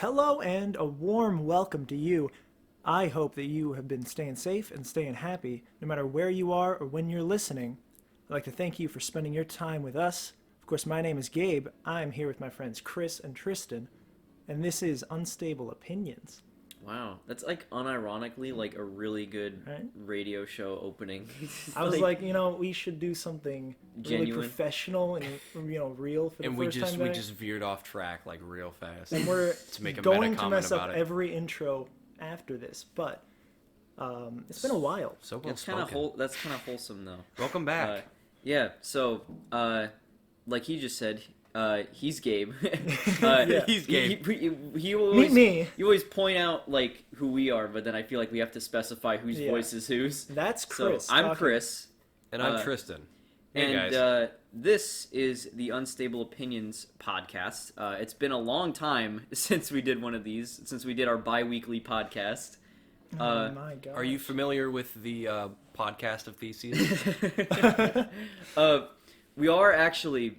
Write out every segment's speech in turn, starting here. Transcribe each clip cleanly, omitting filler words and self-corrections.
Hello and a warm welcome to you. I hope that you have been staying safe and staying happy no matter where you are or when you're listening. I'd like to thank you for spending your time with us. Of course, my name is Gabe. I'm here with my friends Chris and Triston, and this is Unstable Opinions. Wow, that's like unironically like a really good radio show opening. I was like, we should do something really professional and real for the first time. And we just veered off track like real fast. And we're to make a going meta to mess up about it. every intro after this, but it's been a while. So well That's kind of wholesome though. Welcome back. So like he just said, he's Gabe. He's Gabe. He always, Meet me. You always point out like who we are, but then I feel like we have to specify whose voice is whose. That's Chris. So I'm Chris. And I'm Triston. Hey, and guys. This is the Unstable Opinions podcast. It's been a long time since we did one of these, since we did our bi-weekly podcast. Oh my God. Are you familiar with the podcast of Theses? We are actually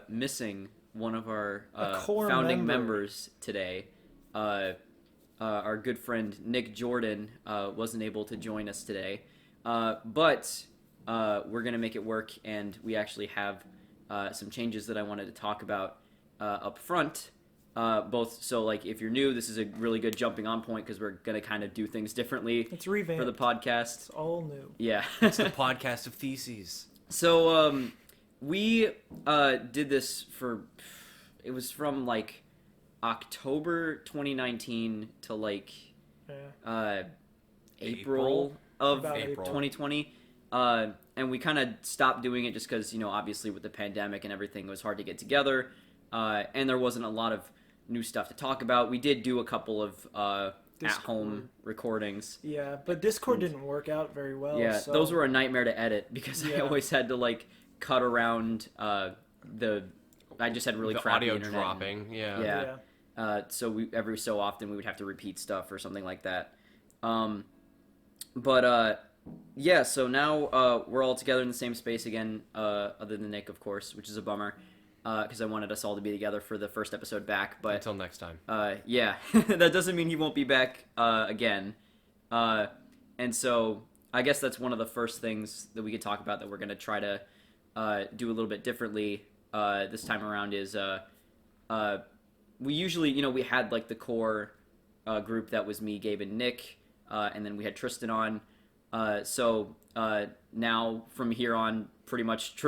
missing one of our founding members today. Our good friend Nick Jordan wasn't able to join us today, but we're gonna make it work, and we actually have some changes that I wanted to talk about up front. Both, so like if you're new, this is a really good jumping on point because we're gonna kind of do things differently. It's revamped for the podcast. It's all new. Yeah, it's the podcast of Theses. So we did this it was from like October 2019 to like April of 2020. And we kind of stopped doing it just because, obviously with the pandemic and everything, it was hard to get together. And there wasn't a lot of new stuff to talk about. We did do a couple of at-home recordings. Yeah, but Discord didn't work out very well. Yeah, so... those were a nightmare to edit because I always had to like cut around I just had really crappy audio internet. Dropping. Yeah. So every so often we would have to repeat stuff or something like that. So now we're all together in the same space again, other than Nick, of course, which is a bummer, because I wanted us all to be together for the first episode back. But until next time. That doesn't mean he won't be back again. And so I guess that's one of the first things that we could talk about that we're going to try to do a little bit differently this time around is we usually, we had like the core group that was me, Gabe, and Nick, and then we had Triston on. So now from here on,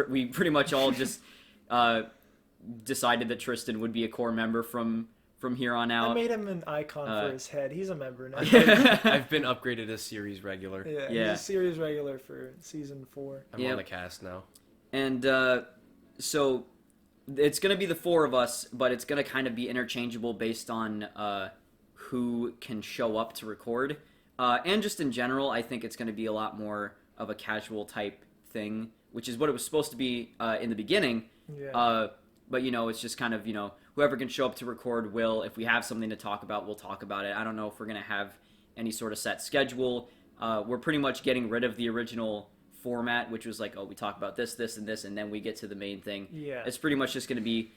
we pretty much all just decided that Triston would be a core member from here on out. I made him an icon for his head. He's a member now. I've been upgraded as series regular. Yeah, he's a series regular for season 4. I'm on the cast now. And so it's going to be the 4 of us, but it's going to kind of be interchangeable based on who can show up to record. And just in general, I think it's going to be a lot more of a casual type thing, which is what it was supposed to be in the beginning. Yeah. But, it's just kind of, whoever can show up to record will. If we have something to talk about, we'll talk about it. I don't know if we're going to have any sort of set schedule. We're pretty much getting rid of the original format, which was like, we talk about this, this, and this, and then we get to the main thing. Yeah. It's pretty much just going to be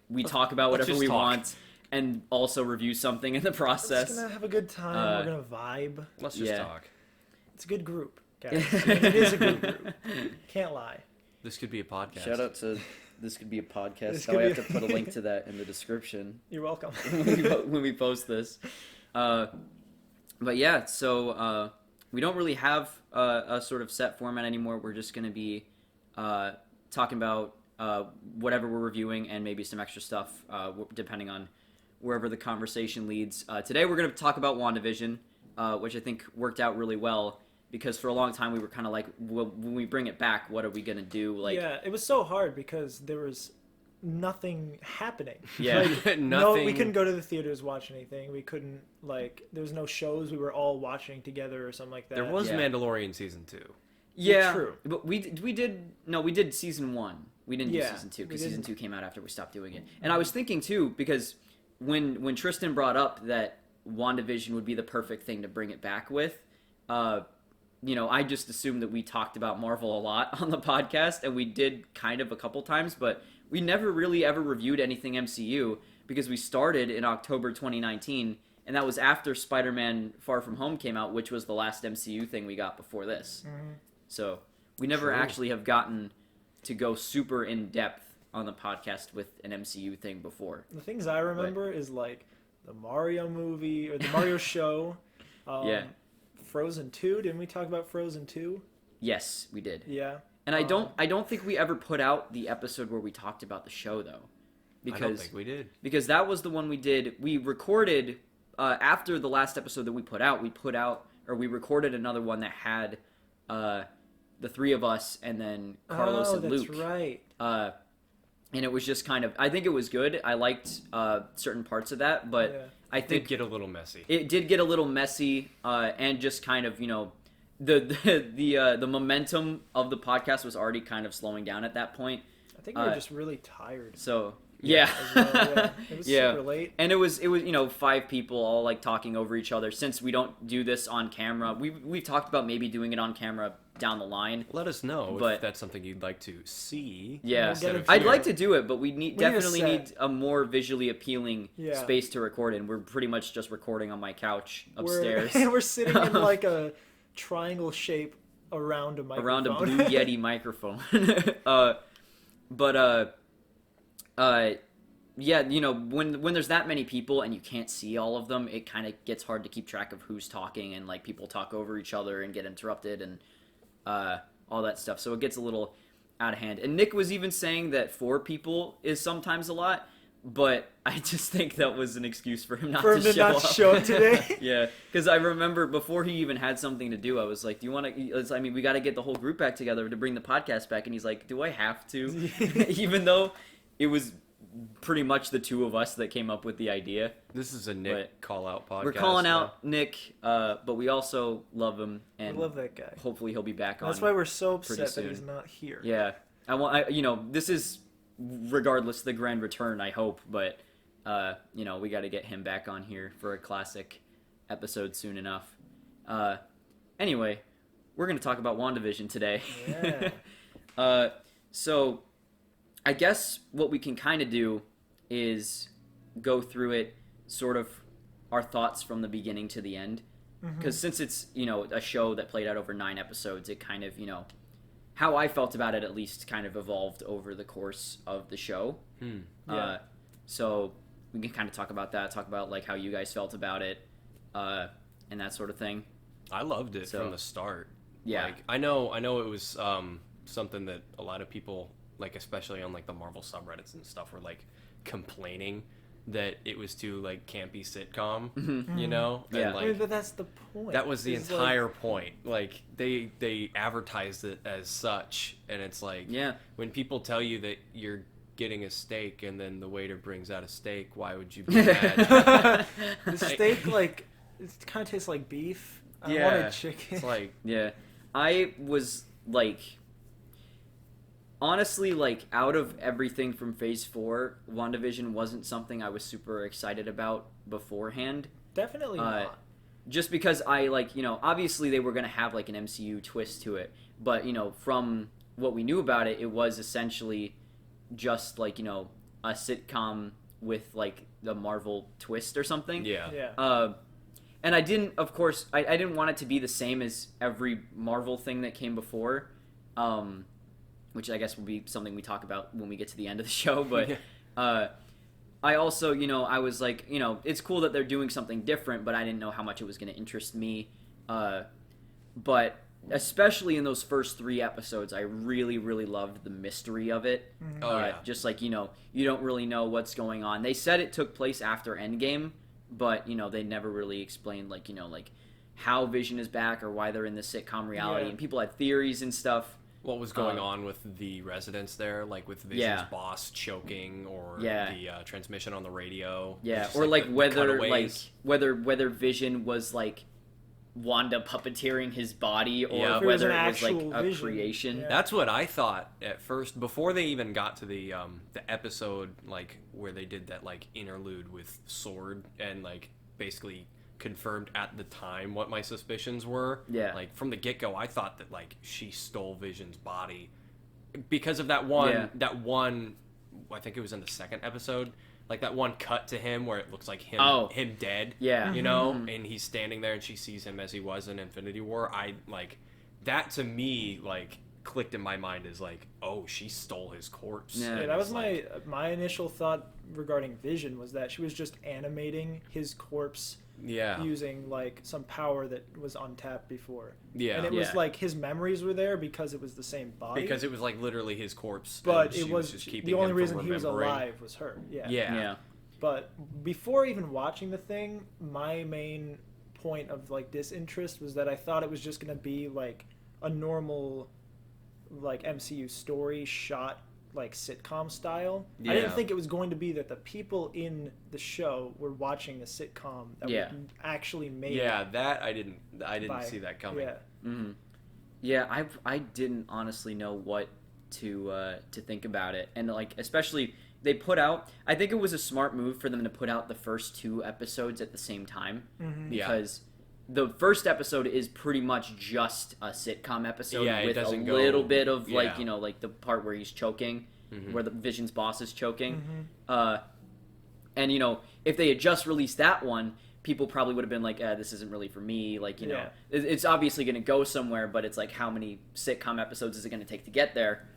we talk about whatever we want and also review something in the process. We're just going to have a good time. We're going to vibe. Let's just talk. It's a good group. guys. I mean, it is a good group. Can't lie. This could be a podcast. Shout out to this could be a podcast. This Now I could have be to put a link to that in the description You're welcome. when we post this. But yeah, so we don't really have a sort of set format anymore. We're just going to be talking about whatever we're reviewing and maybe some extra stuff depending on wherever the conversation leads. Today we're going to talk about WandaVision, which I think worked out really well because for a long time we were kind of like, when we bring it back, what are we going to do? Like, yeah, it was so hard because there was nothing happening. Yeah. Like, no, Nothing. we couldn't go to the theaters watch anything. We couldn't, like, there was no shows we were all watching together or something like that. There was Yeah. Mandalorian season 2. yeah, True. but we did season 1. We didn't do Yeah, season 2 we because season didn't. 2 came out after we stopped doing it. And I was thinking too, because when Triston brought up that WandaVision would be the perfect thing to bring it back with, I just assumed that we talked about Marvel a lot on the podcast, and we did kind of a couple times, but we never really ever reviewed anything MCU because we started in October 2019, and that was after Spider-Man Far From Home came out, which was the last MCU thing we got before this. Mm-hmm. So we never True. actually have gotten to go super in depth on the podcast with an MCU thing before. The things I remember is, like, the Mario movie or the Mario show. Yeah. Frozen 2. Didn't we talk about Frozen 2? Yes, we did. Yeah. And I don't think we ever put out the episode where we talked about the show though. I don't think we did. Because that was the one we did. We recorded after the last episode that we recorded another one that had the three of us and then Carlos and Luke. That's right. And it was just kind of, I think it was good. I liked certain parts of that, but Yeah. I It think did get a little messy. it did get a little messy, and just kind of, the momentum of the podcast was already kind of slowing down at that point. I think we were just really tired. So yeah, As well, yeah. It was Yeah. super late. and it was 5 people all like talking over each other. Since we don't do this on camera, we've talked about maybe doing it on camera down the line. Let us know But- if that's something you'd like to see. Yeah, We'll get it I'd here. like to do it, but we need a definitely set. need a more visually appealing Yeah. space to record in. We're pretty much just recording on my couch We're, upstairs and we're sitting in, like, a triangle shape around a microphone. around a Blue Yeti microphone. Yeah, when there's that many people and you can't see all of them, it kind of gets hard to keep track of who's talking, and like people talk over each other and get interrupted and all that stuff. So it gets a little out of hand. And Nick was even saying that 4 people is sometimes a lot, but I just think that was an excuse for him not For him to to show not up. show up today. Yeah, because I remember before he even had something to do, I was like, "Do you want to?" I mean, we got to get the whole group back together to bring the podcast back, and he's like, "Do I have to?" Even though it was pretty much the 2 of us that came up with the idea. This is a Nick call-out podcast. We're calling now. out Nick, but we also love him, I and love that guy. hopefully he'll be back on. That's why we're so pretty upset that soon. he's not here. Yeah, this is regardless the grand return, I hope, but we got to get him back on here for a classic episode soon enough. Anyway, we're going to talk about WandaVision today. Yeah. So I guess what we can kind of do is go through it, sort of our thoughts from the beginning to the end. Because since it's, a show that played out over 9 episodes, it kind of, how I felt about it at least kind of evolved over the course of the show. Yeah. So we can kind of talk about that, talk about like how you guys felt about it, and that sort of thing. I loved it So- from the start. Yeah. Like, I know it was something that a lot of people, like especially on like the Marvel subreddits and stuff, were like complaining that it was too like campy sitcom, Yeah. And I like mean, but that's the point. that was the It's like- entire point. Like they advertised it as such, and it's like Yeah. when people tell you that you're getting a steak and then the waiter brings out a steak, why would you be mad? The steak, like, it kind of tastes like beef. I Yeah. wanted chicken. It's like Yeah. I was like, honestly, like out of everything from Phase 4, WandaVision wasn't something I was super excited about beforehand. Definitely not. Just because I like, obviously they were going to have like an MCU twist to it, but from what we knew about it, it was essentially just like, a sitcom with like the Marvel twist or something. yeah. Yeah. and I didn't, of course, I didn't want it to be the same as every Marvel thing that came before, which I guess will be something we talk about when we get to the end of the show. But I also, I was like, it's cool that they're doing something different, but I didn't know how much it was going to interest me. But especially in those first 3 episodes, I really, really loved the mystery of it. Just like, you don't really know what's going on. They said it took place after Endgame, but, they never really explained, like, like how Vision is back or why they're in this sitcom reality. And people had theories and stuff. What was going on with the residents there, like with Vision's boss choking, or the transmission on the radio? Yeah, or like whether Vision was like Wanda puppeteering his body, or whether it was like a creation. Yeah. That's what I thought at first, before they even got to the episode like where they did that like interlude with Sword and like basically confirmed at the time what my suspicions were. Yeah. Like from the get-go, I thought that like she stole Vision's body because of that one I think it was in the second episode, like that one cut to him where it looks like him dead. Yeah. And he's standing there and she sees him as he was in Infinity War. I like that, to me, like clicked in my mind as like, oh, she stole his corpse. Yeah, that was my initial thought regarding Vision, was that she was just animating his corpse using like some power that was untapped before. And it was like his memories were there because it was the same body. Because it was like literally his corpse. But it was just keeping the only reason he was alive was her. Yeah. But before even watching the thing, my main point of like disinterest was that I thought it was just gonna be like a normal like MCU story shot like sitcom style. I didn't think it was going to be that the people in the show were watching the sitcom that was actually made. Yeah, that I didn't see that coming. I didn't honestly know what to think about it, and like especially they put out. I think it was a smart move for them to put out the first 2 episodes at the same time, because the first episode is pretty much just a sitcom episode with a little bit of like like the part where he's choking, where the Vision's boss is choking, and if they had just released that one, people probably would have been like, this isn't really for me. Like it's obviously going to go somewhere, but it's like how many sitcom episodes is it going to take to get there?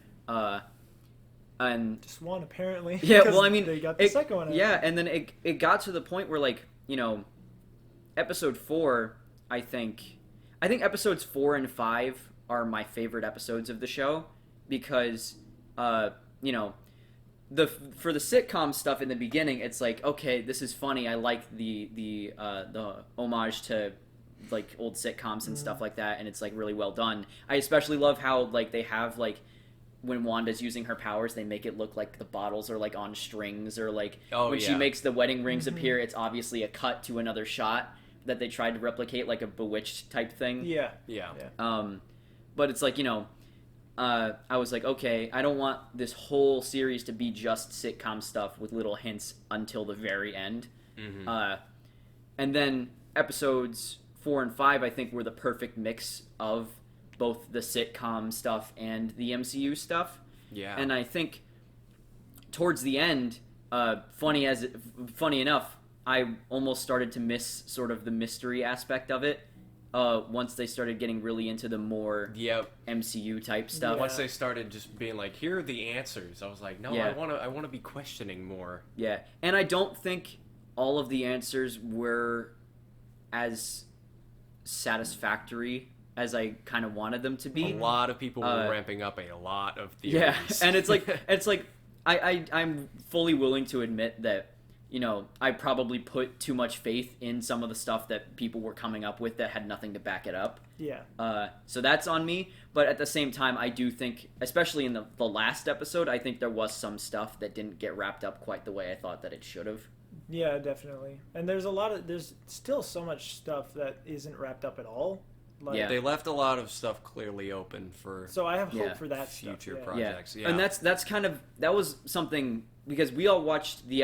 And just one apparently. Yeah, well, I mean, they got the second one. And then it got to the point where like episode 4. I think episodes 4 and 5 are my favorite episodes of the show because, for the sitcom stuff in the beginning, it's like, okay, this is funny. I like the homage to like old sitcoms and stuff like that, and it's like really well done. I especially love how like they have like when Wanda's using her powers, they make it look like the bottles are like on strings, or like when she makes the wedding rings appear, it's obviously a cut to another shot that they tried to replicate, like a Bewitched type thing. But it's like, I was like, okay, I don't want this whole series to be just sitcom stuff with little hints until the very end. And then episodes 4 and 5, I think, were the perfect mix of both the sitcom stuff and the MCU stuff. And I think towards the end, funny enough, I almost started to miss sort of the mystery aspect of it once they started getting really into the more MCU type stuff. Once they started just being like, here are the answers, I was like, no, I want to be questioning more. And I don't think all of the answers were as satisfactory as I kind of wanted them to be. A lot of people were ramping up a lot of theories. And it's like I'm fully willing to admit that I probably put too much faith in some of the stuff that people were coming up with that had nothing to back it up. So that's on me. But at the same time, I do think, especially in the last episode, I think there was some stuff that didn't get wrapped up quite the way I thought that it should have. Yeah, definitely. And there's still so much stuff that isn't wrapped up at all. Like, they left a lot of stuff clearly open for. So I have hope for that future projects. And that was something, because we all watched the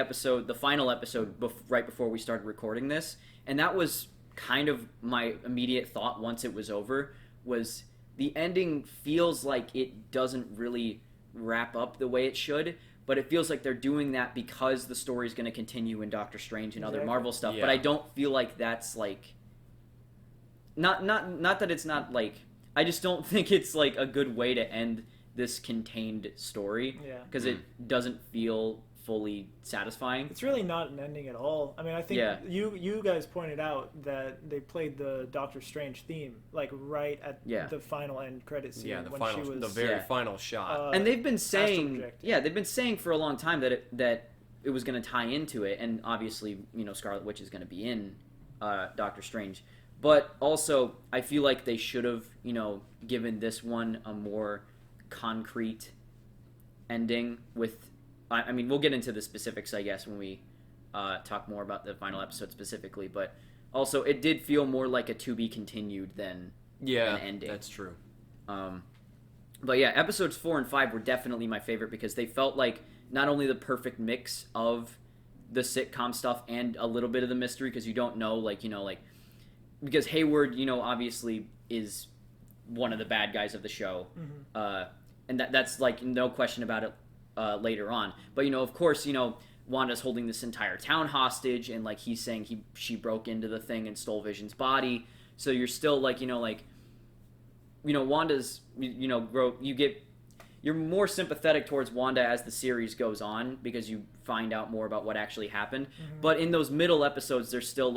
final episode right before we started recording this, and that was kind of my immediate thought once it was over, was the ending feels like it doesn't really wrap up the way it should, but it feels like they're doing that because the story's going to continue in Doctor Strange and other Marvel stuff. But I don't feel like that's like not that it's not like, I just don't think it's like a good way to end this contained story. Yeah. Because it doesn't feel fully satisfying. It's really not an ending at all. I mean, I think Yeah. you guys pointed out that they played the Doctor Strange theme like right at Yeah. the final end credit scene Yeah, the when final, she was the very Yeah. final shot. And they've been saying, projected. they've been saying for a long time that it was going to tie into it, and obviously, Scarlet Witch is going to be in Doctor Strange. But also, I feel like they should have, given this one a more concrete ending with. I mean, we'll get into the specifics, I guess, when we talk more about the final episode specifically. But also, it did feel more like a to be continued than an ending. That's true. But yeah, episodes 4 and 5 were definitely my favorite because they felt like not only the perfect mix of the sitcom stuff and a little bit of the mystery, because you don't know, because Hayward, obviously is one of the bad guys of the show, and that's like no question about it later on. But of course, Wanda's holding this entire town hostage, and like he's saying she broke into the thing and stole Vision's body. So you're still Wanda's, you're more sympathetic towards Wanda as the series goes on because you find out more about what actually happened. But in those middle episodes, there's still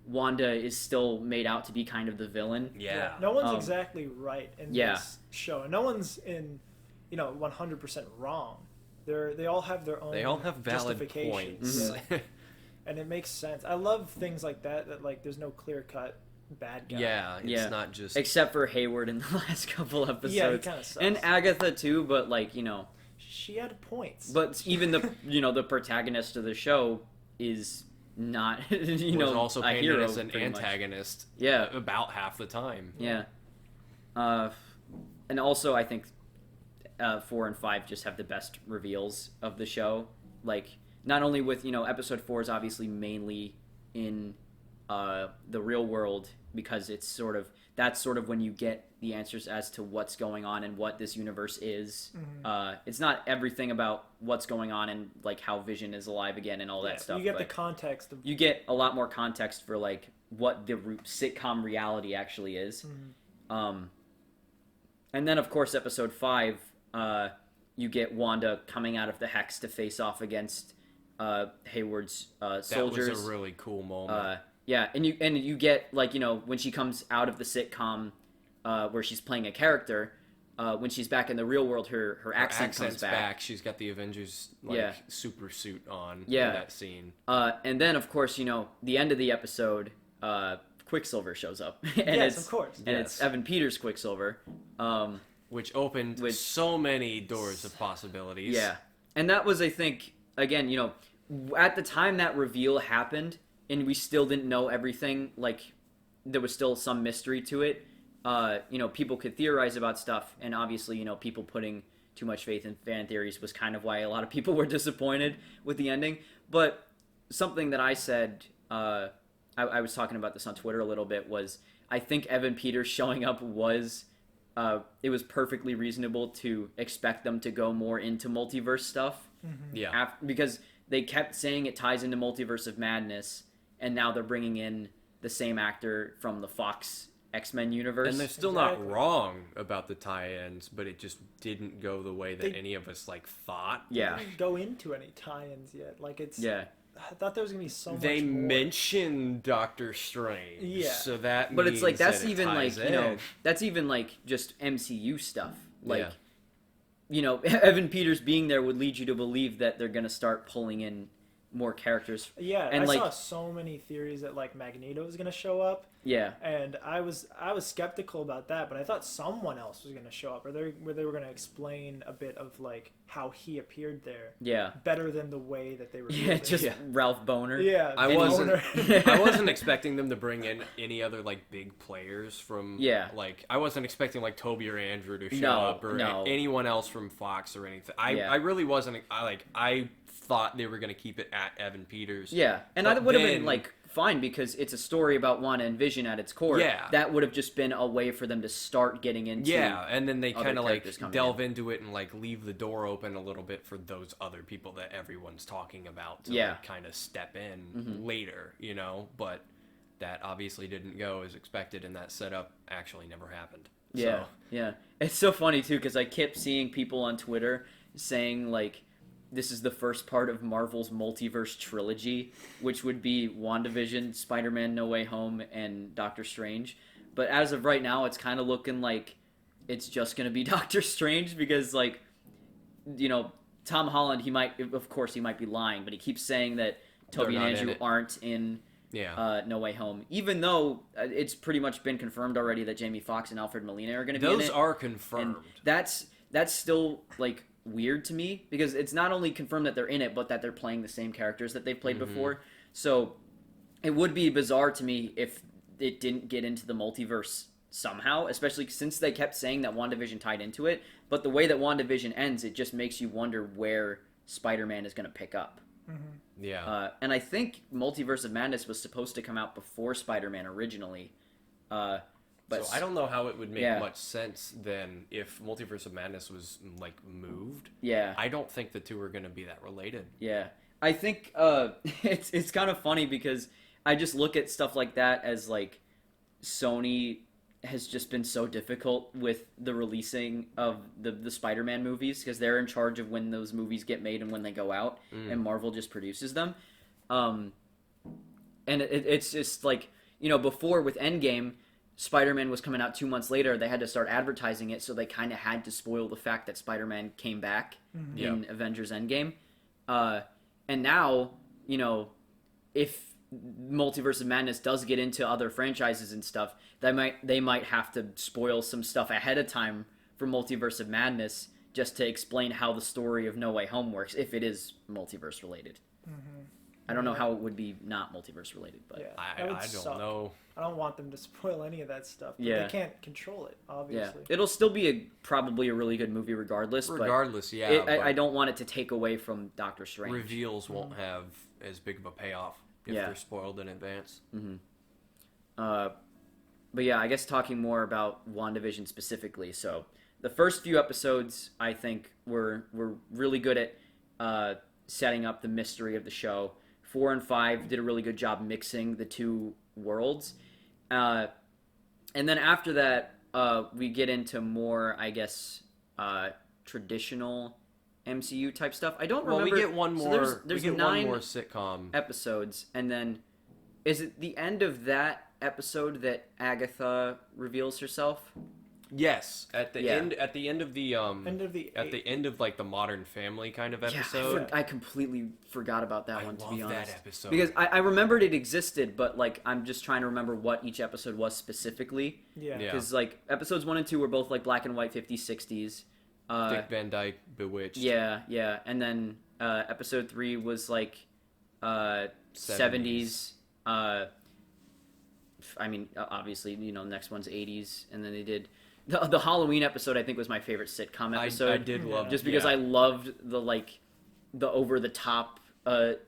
Wanda is still made out to be kind of the villain. Yeah. No one's exactly right in Yeah. this show, and no one's in 100% wrong. They all have their own. They all have valid justifications. points. Yeah. And it makes sense. I love things like that like there's no clear cut bad guy. Yeah, it's not just... Except for Hayward in the last couple episodes. Yeah, he kind of sucks. And Agatha too, but she had points. But even the the protagonist of the show is not was also a painted hero as an pretty much. antagonist. Yeah. About half the time. Yeah. And also I think 4 and 5 just have the best reveals of the show. Like not only with episode 4 is obviously mainly in the real world because it's that's sort of when you get the answers as to what's going on and what this universe is. It's not everything about what's going on and like how Vision is alive again and all that stuff. You get the context. You get a lot more context for like what the sitcom reality actually is. And then of course episode 5, you get Wanda coming out of the hex to face off against Hayward's soldiers. That was a really cool moment. Yeah, and you get when she comes out of the sitcom where she's playing a character, when she's back in the real world, her accent comes back. She's got the Avengers super suit on. Yeah. In that scene. And then of course the end of the episode, Quicksilver shows up. And yes, of course. And it's Evan Peters' Quicksilver, which opened so many doors of possibilities. Yeah, and that was I think again at the time that reveal happened. And we still didn't know everything. Like, there was still some mystery to it. People could theorize about stuff, and obviously, people putting too much faith in fan theories was kind of why a lot of people were disappointed with the ending. But something that I said, I was talking about this on Twitter a little bit, was I think Evan Peters showing up was, it was perfectly reasonable to expect them to go more into multiverse stuff. Yeah. Because they kept saying it ties into Multiverse of Madness, and now they're bringing in the same actor from the Fox X-Men universe. And they're still not wrong about the tie-ins, but it just didn't go the way that any of us thought. Yeah. They didn't go into any tie-ins yet. Yeah. I thought there was gonna be so much They more. mentioned Doctor Strange. Yeah. So that But it's like means that's that it even ties in. that's even just MCU stuff. Yeah. Evan Peters being there would lead you to believe that they're gonna start pulling in more characters. Yeah, and I saw so many theories that Magneto was gonna show up. Yeah. And I was skeptical about that, but I thought someone else was gonna show up, or they were gonna explain a bit of how he appeared there. Yeah. Better than the way that they were. Yeah, just Ralph Boner. Yeah. I wasn't expecting them to bring in any other big players from. Yeah. I wasn't expecting Toby or Andrew to show up or anyone else from Fox or anything. I really wasn't. I thought they were gonna keep it at Evan Peters. Yeah, and I would have been fine because it's a story about Wanda and Vision at its core. Yeah. That would have just been a way for them to start getting into. Yeah, and then they kind of delve in. into it and leave the door open a little bit for those other people that everyone's talking about to kind of step in later, but that obviously didn't go as expected, and that setup actually never happened. Yeah, So, yeah. It's so funny too because I kept seeing people on Twitter saying like, this is the first part of Marvel's multiverse trilogy, which would be WandaVision, Spider-Man: No Way Home, and Doctor Strange. But as of right now, it's kind of looking like it's just gonna be Doctor Strange because like, Tom Holland, he might be lying, but he keeps saying that Tobey and not in Andrew it. aren't in yeah. No Way Home, even though it's pretty much been confirmed already that Jamie Foxx and Alfred Molina are going to be in it. Those are confirmed. And that's still like weird to me because it's not only confirmed that they're in it, but that they're playing the same characters that they've played before. So it would be bizarre to me if it didn't get into the multiverse somehow, especially since they kept saying that WandaVision tied into it. But the way that WandaVision ends, it just makes you wonder where Spider-Man is going to pick up. Yeah. And I think Multiverse of Madness was supposed to come out before Spider-Man originally. But so I don't know how it would make yeah. much sense then if Multiverse of Madness was like moved. Yeah. I don't think the two are going to be that related. Yeah. I think it's kind of funny because I just look at stuff like that as like Sony has just been so difficult with the releasing of the Spider-Man movies because they're in charge of when those movies get made and when they go out, and Marvel just produces them. And it's just like, before with Endgame, Spider-Man was coming out 2 months later. They had to start advertising it, so they kind of had to spoil the fact that Spider-Man came back in Avengers Endgame. And now, if Multiverse of Madness does get into other franchises and stuff, they might have to spoil some stuff ahead of time for Multiverse of Madness just to explain how the story of No Way Home works if it is multiverse related. I don't know how it would be not multiverse related, but I don't know. I don't want them to spoil any of that stuff. But Yeah. They can't control it, obviously. it'll still be probably a really good movie regardless. Regardless, but I don't want it to take away from Doctor Strange. Reveals won't have as big of a payoff if they're spoiled in advance. But yeah, I guess talking more about WandaVision specifically. So the first few episodes, I think, were really good at setting up the mystery of the show. 4 and 5 did a really good job mixing the two worlds. And then after that, we get into more, I guess, traditional MCU type stuff. I don't remember. Well, we get one more. So there's we get 9 one more sitcom episodes, and then is it the end of that episode that Agatha reveals herself? Yes, at the end. At the end of the end of like the Modern Family kind of episode. I completely forgot about that one, to be love honest. that episode because I remembered it existed, but like I'm just trying to remember what each episode was specifically. Yeah. Because like episodes 1 and 2 were both like black and white 50s, 60s. Dick Van Dyke, Bewitched. Yeah, and then episode 3 was like 70s. I mean, obviously, next one's 80s, and then they did the Halloween episode. I think was my favorite sitcom episode. I did love just because I loved the over the top,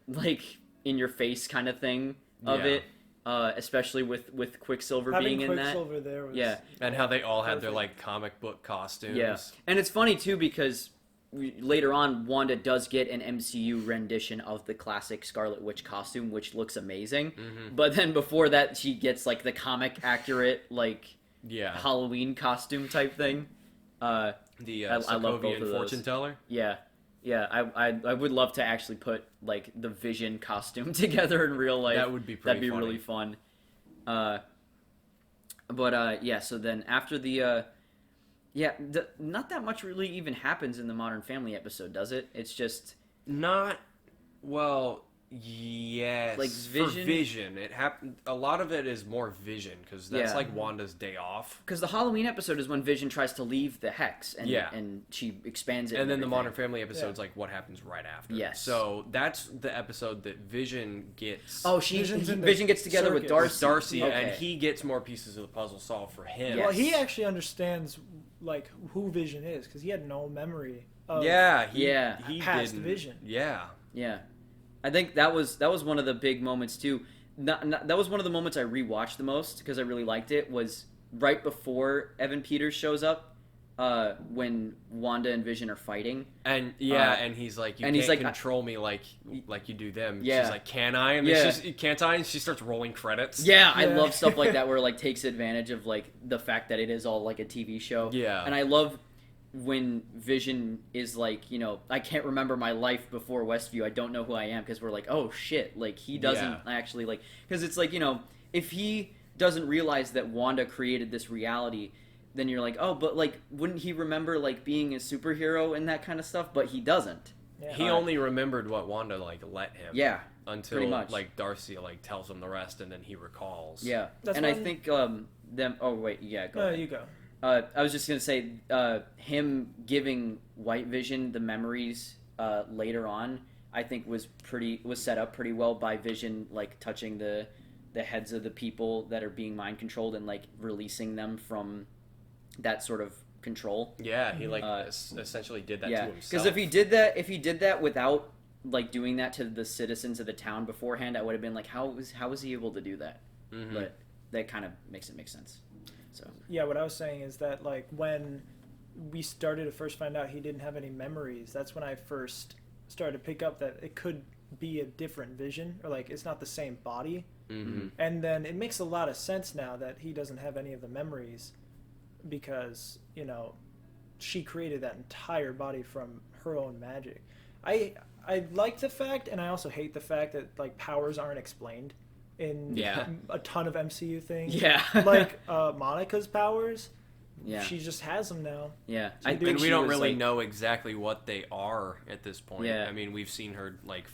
like in your face kind of thing of it, especially with Quicksilver Having being in that. Quicksilver there was And how they all had their like comic book costumes. Yeah, and it's funny too because later on, Wanda does get an MCU rendition of the classic Scarlet Witch costume, which looks amazing. But then before that, she gets like the comic accurate Halloween costume type thing. The I love both Sokovian of those. fortune teller. Yeah. I would love to actually put like the Vision costume together in real life. That would be That'd be funny. really fun. So then after the not that much really even happens in the Modern Family episode, does it? It's just Not well. Yes, Like for Vision? Vision, it happened. A lot of it is more Vision because that's Yeah. like Wanda's day off. because the Halloween episode is when Vision tries to leave the hex and Yeah. and she expands it. And then the everything. Modern Family episode's like what happens right after. Yes. So that's the episode that Vision gets. Oh, Vision's in the Vision gets together with circus. Darcy. Darcy, Okay. and he gets more pieces of the puzzle solved for him. Yeah. Well, he actually understands like who Vision is because he had no memory of Yeah, he past didn't. Vision. Yeah. Yeah, I think that was one of the big moments too. That was one of the moments I rewatched the most because I really liked it. Was right before Evan Peters shows up. when Wanda and Vision are fighting. And and he's like, you and can't he's like, control me like you do them. Yeah. She's like, can I? And Yeah. then can't I? And she starts rolling credits. Yeah, I love stuff like that where it like takes advantage of like the fact that it is all like a TV show. Yeah. And I love when Vision is like, I can't remember my life before Westview. I don't know who I am, because we're like, oh shit, like he doesn't actually like, because it's like, if he doesn't realize that Wanda created this reality, then you're like, oh, but like, wouldn't he remember like being a superhero and that kind of stuff? But he doesn't. Yeah. He only remembered what Wanda like let him. Yeah. Until pretty much. like Darcy like tells him the rest, and then he recalls. Yeah. That's and I when- think them. Oh wait, yeah. Go No, ahead. you go. I was just gonna say, him giving White Vision the memories later on, I think was set up pretty well by Vision, like touching the heads of the people that are being mind controlled and like releasing them from that sort of control. Yeah, he like essentially did that to himself. Because if he did that without like doing that to the citizens of the town beforehand, I would have been like, how was he able to do that? Mm-hmm. But that kind of makes it make sense. So Yeah, what I was saying is that like when we started to first find out he didn't have any memories, that's when I first started to pick up that it could be a different Vision, or like it's not the same body. Mm-hmm. And then it makes a lot of sense now that he doesn't have any of the memories, because she created that entire body from her own magic. I like the fact, and I also hate the fact that like powers aren't explained in a ton of MCU things. Yeah. Like Monica's powers. yeah, She just has them now. yeah. I I think And we she don't was, really like, know exactly what they are at this point. Yeah. I mean, we've seen her like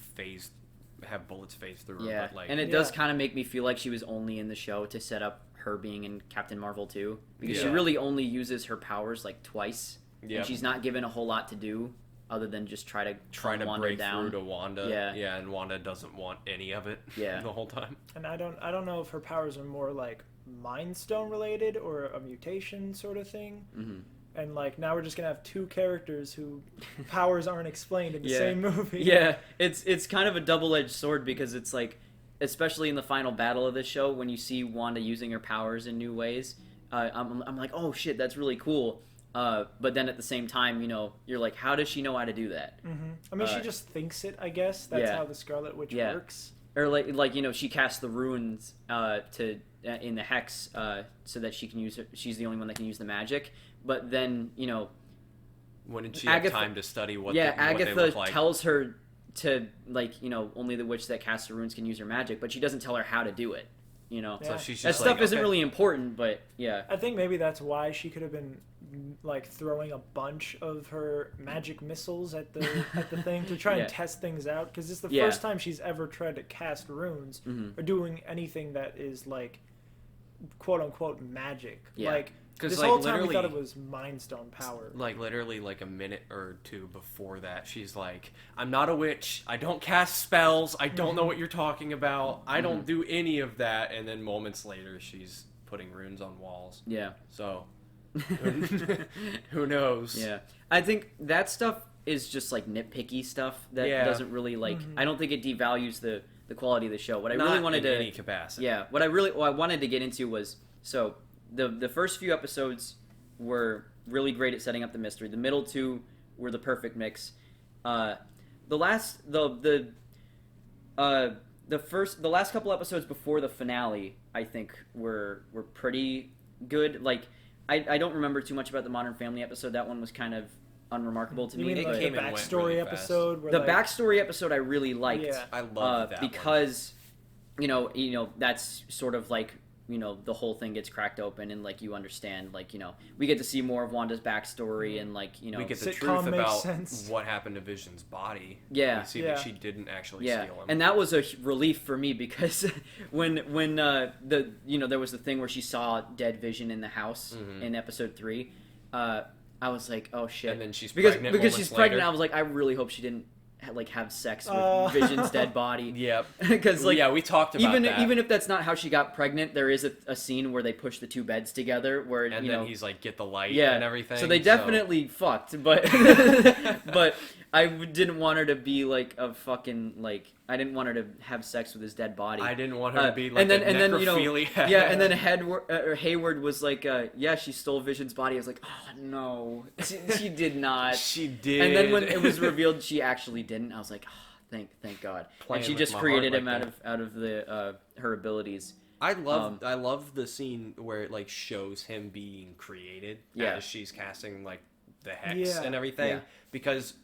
have bullets phase through her. Yeah, But, like, and it does kind of make me feel like she was only in the show to set up her being in Captain Marvel 2, because she Yeah. really only uses her powers like twice, Yep. and she's not given a whole lot to do other than just try to trying to Wanda break down. through to Wanda. Yeah. and Wanda doesn't want any of it. Yeah. the whole time. And I don't know if her powers are more like Mind Stone related or a mutation sort of thing. Mhm. And like now we're just gonna have two characters who powers aren't explained in the Yeah. same movie. Yeah, it's kind of a double-edged sword, because it's like, especially in the final battle of this show, when you see Wanda using her powers in new ways, I'm like, oh shit, that's really cool. But then at the same time, you're like, how does she know how to do that? I mean, she just thinks it. I guess that's how the Scarlet Witch works. Or like she casts the runes in the hex so that she can use she's the only one that can use the magic. But then Wouldn't she Agatha- have time to study what Agatha they look like? tells her to only the witch that casts the runes can use her magic, but she doesn't tell her how to do it. So Yeah. she's That just stuff like, isn't okay. really important, but yeah. I think maybe that's why she could have been like throwing a bunch of her magic missiles at the thing to try and Yeah. test things out, because it's the Yeah. first time she's ever tried to cast runes or doing anything that is like quote unquote magic. Yeah. Like 'Cause, this like, whole time we thought it literally- was Mind Stone power. Like literally like a minute or two before that, she's like, I'm not a witch, I don't cast spells, I don't know what you're talking about, I don't do any of that. And then moments later she's putting runes on walls. Yeah. So who knows? Yeah. I think that stuff is just like nitpicky stuff that Yeah. doesn't really like I don't think it devalues the quality of the show. What I Not really wanted in to any capacity. Yeah, what I wanted to get into was, so the first few episodes were really great at setting up the mystery. The middle two were the perfect mix. The last couple episodes before the finale, I think were pretty good. Like I don't remember too much about the Modern Family episode. That one was kind of unremarkable to You me. mean it like but the came and went backstory really fast. episode? Where the like, backstory episode I really liked. Yeah. I love that one. Because that's sort of like the whole thing gets cracked open, and like you understand, like we get to see more of Wanda's backstory, and like We get the Sitcom truth makes about sense. what happened to Vision's body. Yeah. We see Yeah. that she didn't actually yeah, steal him. and that was a relief for me, because when there was the thing where she saw dead Vision in the house in episode 3, I was like, oh shit, And then she's because pregnant she's moments pregnant. later. I was like, I really hope she didn't have sex with Vision's dead body. Yep. Because like yeah, we talked about that. even if that's not how she got pregnant, there is a scene where they push the two beds together, where and then he's like, get the light yeah, and everything. So they definitely fucked, but but didn't want her to be like a fucking like. I didn't want her to have sex with his dead body. I didn't want her to be like and then necrophilia. yeah, and then Hayward was like, yeah, she stole Vision's body. I was like, oh no, she did not. She did. And then when it was revealed she actually didn't, I was like, oh, thank God. Playing and she with just my created heart him like out of the her abilities. I love the scene where it like shows him being created as she's casting like the hex and everything because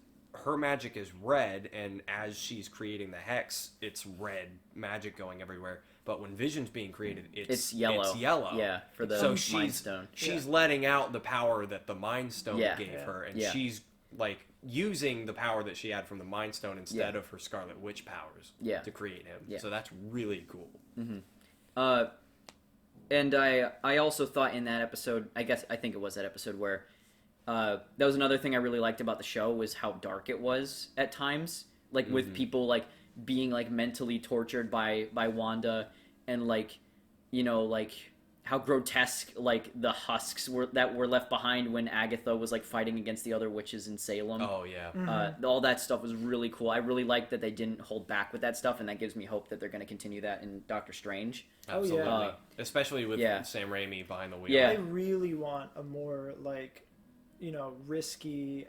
her magic is red, and as she's creating the hex, it's red magic going everywhere. But when Vision's being created, it's yellow. It's yellow. Yeah, for the Mind Stone. She's letting out the power that the Mind Stone gave her, and she's like using the power that she had from the Mind Stone instead of her Scarlet Witch powers to create him. Yeah. So that's really cool. Mm-hmm. And I also thought in that episode, I think it was that episode where that was another thing I really liked about the show was how dark it was at times, like with people like being like mentally tortured by Wanda, and like, you know, like how grotesque like the husks that were left behind when Agatha was like fighting against the other witches in Salem. Oh yeah. All that stuff was really cool. I really liked that they didn't hold back with that stuff, and that gives me hope that they're going to continue that in Doctor Strange. Absolutely. Especially with Sam Raimi behind the wheel. Yeah. I really want a more like, you know, risky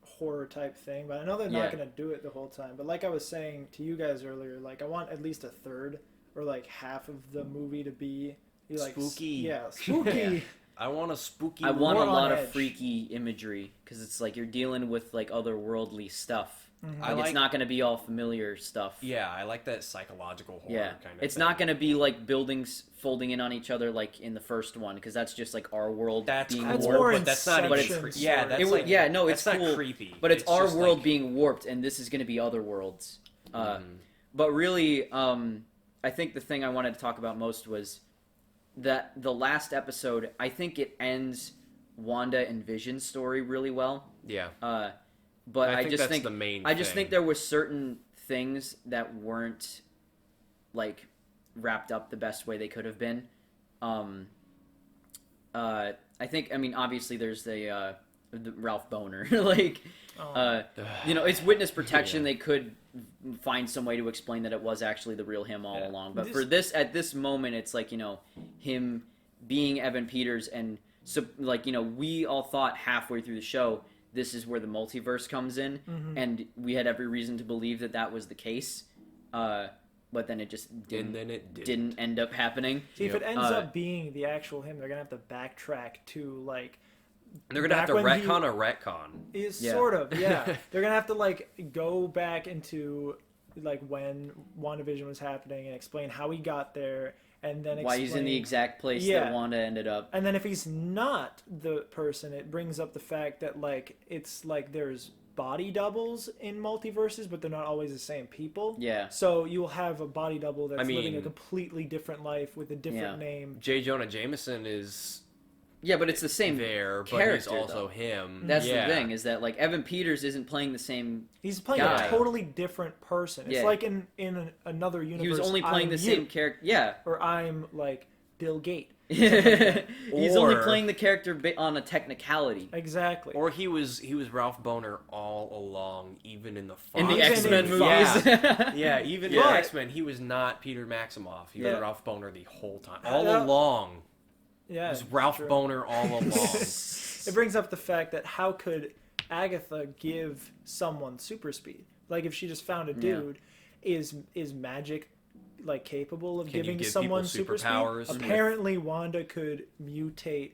horror type thing, but I know they're not going to do it the whole time. But like I was saying to you guys earlier, like I want at least a third or like half of the movie to be like spooky. Yeah, spooky. I want a spooky. I want a lot of freaky imagery because it's like you're dealing with like otherworldly stuff. Like it's not going to be all familiar stuff. Yeah, I like that psychological horror kind of It's thing. not going to be like buildings folding in on each other like in the first one, because that's just like our world being warped. More but that's not but even it's, yeah, that's it's that's cool, not creepy. But it's our world like... being warped, and this is going to be other worlds. But really, I think the thing I wanted to talk about most was that the last episode, I think it ends Wanda and Vision's story really well. Yeah. But I just that's think the main I just thing. think there were certain things that weren't like wrapped up the best way they could have been. I think, I mean, obviously there's the Ralph Boner, like, you know, it's witness protection. They could find some way to explain that it was actually the real him all along. But for this, at this moment, it's like, you know, him being Evan Peters, and so like, you know, we all thought halfway through the show this is where the multiverse comes in, and we had every reason to believe that that was the case. But then it just didn't end up happening. See, if it ends up being the actual him, they're gonna have to backtrack to like. They're gonna have to retcon a retcon. Sort of, yeah. They're gonna have to like go back into like when WandaVision was happening and explain how he got there, and then why he's in the exact place that Wanda ended up. And then if he's not the person, it brings up the fact that like it's like there's body doubles in multiverses, but they're not always the same people. Yeah. So you'll have a body double that's living a completely different life with a different name. J. Jonah Jameson is. Yeah, but it's the same there, but he's also him. That's the thing, is that like Evan Peters isn't playing the same. He's playing a totally different person. It's like in another universe. He was only playing the same character. Yeah. Or I'm like Bill Gates. He's only playing the character on a technicality. Exactly. Or he was Ralph Boner all along, even in the in the X-Men movies. Yeah, even in X-Men, he was not Peter Maximoff. He was Ralph Boner the whole time, all along. Yeah, it was Ralph Boner all along. It brings up the fact that how could Agatha give someone super speed? Like if she just found a dude, is magic like capable of giving someone super speed? Apparently, Wanda could mutate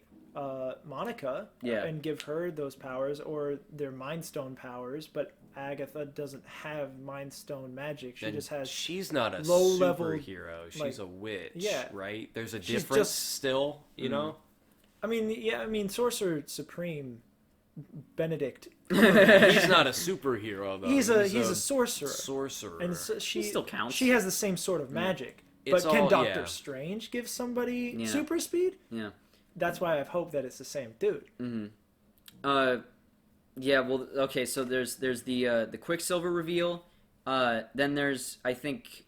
Monica and give her those powers, or their Mind Stone powers, but Agatha doesn't have Mind Stone magic. She just has. She's not a low-level superhero. She's a witch. Yeah, right. There's a difference still. You know. I mean, Sorcerer Supreme, Benedict. He's not a superhero though. He's a sorcerer. Sorcerer. And so she still counts. She has the same sort of magic. But can Doctor Strange give somebody super speed? Yeah. That's why I have hope that it's the same dude. Yeah, well, okay, so there's the Quicksilver reveal. Then there's, I think,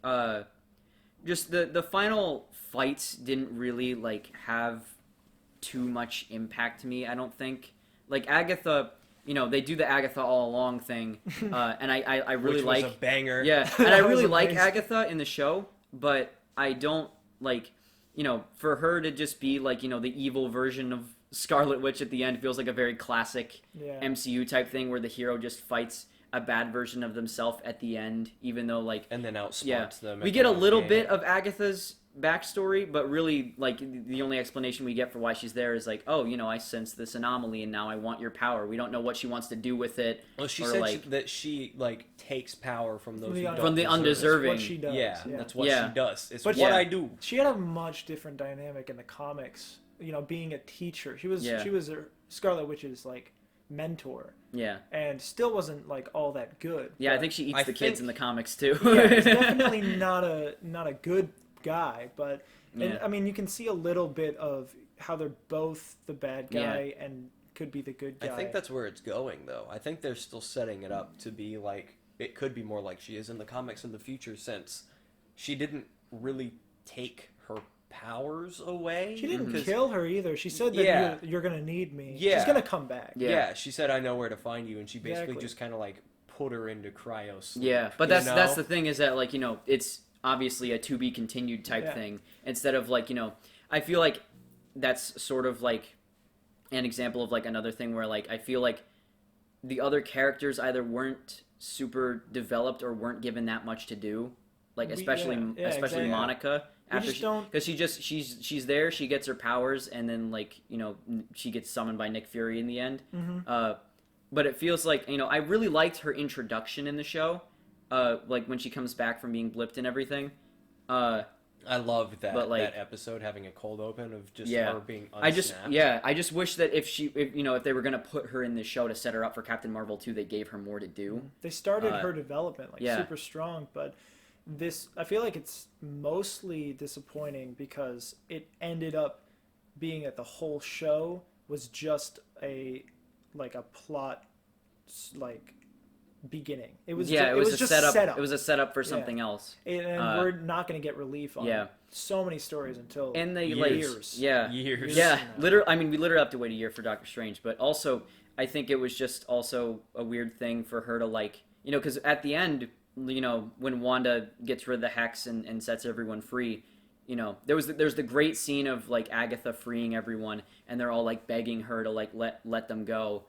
just the final fights didn't really like have too much impact to me, I don't think. Like Agatha they do the Agatha all along thing, and I really Which like was a banger. Yeah, and I That was really like amazing. Agatha in the show, but I don't like, for her to just be like, the evil version of Scarlet Witch at the end feels like a very classic Yeah. MCU type thing where the hero just fights a bad version of themselves at the end, even though like And then outsmarts yeah, them. we at get the a end of little the bit game. of Agatha's backstory, but really like the only explanation we get for why she's there is like, oh, I sense this anomaly and now I want your power. We don't know what she wants to do with it. Well, she or, said like, that she like takes power from those who From don't the deserve it. undeserving. What she does. Yeah, that's what Yeah. she does. It's But what yeah. I do. She had a much different dynamic in the comics. Being a teacher, she was her Scarlet Witch's like mentor, Yeah. and still wasn't like all that good. Yeah, I But- think she eats I the kids think- in the comics too. yeah, he's definitely not a good guy, but and, Yeah. I mean you can see a little bit of how they're both the bad guy and could be the good guy. I think that's where it's going, though. I think they're still setting it up to be like it could be more like she is in the comics in the future, since she didn't really take her powers away. She didn't 'Cause- kill her either. She said that Yeah. you're gonna need me. Yeah. She's gonna come back. Yeah. Yeah, she said, "I know where to find you," and she basically Exactly. just kind of like put her into cryo sleep. Yeah, but you that's know? the thing is that like it's obviously a to be continued type Yeah. thing instead of like I feel like that's sort of like an example of like another thing where like I feel like the other characters either weren't super developed or weren't given that much to do, like especially exactly. Monica We after just don't- because she's there, she gets her powers, and then like she gets summoned by Nick Fury in the end. But it feels like I really liked her introduction in the show, like when she comes back from being blipped and everything. I loved that But, like- that episode having a cold open of just Yeah. her being unsnapped. I just wish that if they were gonna put her in the show to set her up for Captain Marvel 2, they gave her more to do. They started her development like yeah. super strong, but I feel like it's mostly disappointing because it ended up being that the whole show was just a plot like beginning. It was Yeah, it was a just setup. It was a setup for something else. and we're not going to get relief on Yeah. so many stories until And they years. yeah, Years. yeah. from now. Literally, I mean, we literally have to wait a year for Doctor Strange, but also I think it was just also a weird thing for her to like, because at the end, when Wanda gets rid of the hex and sets everyone free, there's the great scene of like Agatha freeing everyone, and they're all like begging her to like let them go.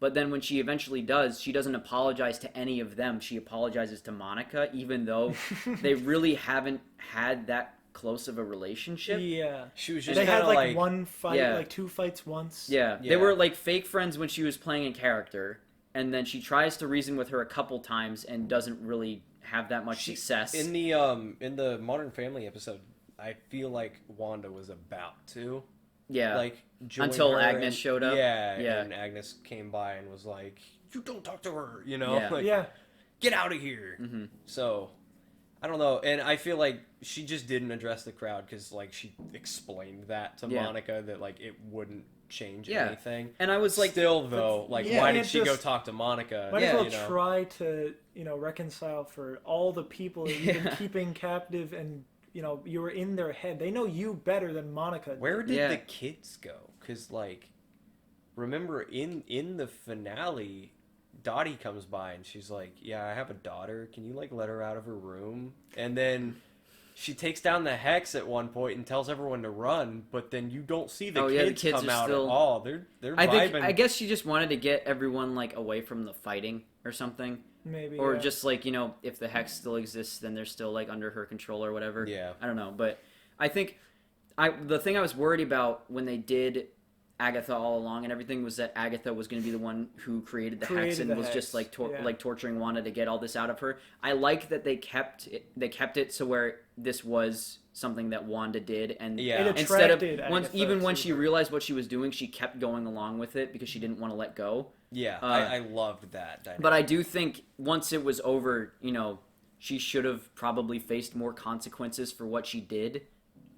But then when she eventually does, she doesn't apologize to any of them. She apologizes to Monica, even though they really haven't had that close of a relationship. Yeah. She was just They kind had of like one fight, Yeah. like two fights once. Yeah, Yeah. they were like fake friends when she was playing in character, and then she tries to reason with her a couple times and doesn't really have that much success. in the Modern Family episode. I feel like Wanda was about to. Yeah, Like join Until her Agnes and- showed up? Yeah, Yeah. and Agnes came by and was like, "You don't talk to her," Yeah. like, Yeah. get out of here. Mhm. So, I don't know, and I feel like she just didn't address the crowd because like she explained that to Yeah. Monica that like it wouldn't change Yeah. anything. and I was like, Still though, like yeah, why and did she go just- talk to Monica? Might Yeah, as well you know? try to, reconcile for all the people that you've been Yeah. keeping captive and, you were in their head. They know you better than Monica. Where did Yeah. the kids go? Because like, remember in the finale, Dottie comes by and she's like, "Yeah, I have a daughter. Can you like let her out of her room?" And then she takes down the hex at one point and tells everyone to run. But then you don't see the Oh, yeah, the kids kids come are out still- at all. They're I vibing. guess she just wanted to get everyone like away from the fighting or something, Maybe. or yeah. just like if the hex still exists, then they're still like under her control or whatever. Yeah. I don't know, but I think the thing I was worried about when they did Agatha all along and everything was that Agatha was going to be the one who created the hex Created and the was hex, just like yeah. like torturing Wanda to get all this out of her. I like that they kept it so where this was something that Wanda did, and Yeah. It instead of attracted once Agatha even when to she her. realized what she was doing, she kept going along with it because she didn't want to let go. yeah, uh, I loved that dynamic. But I do think once it was over, she should have probably faced more consequences for what she did,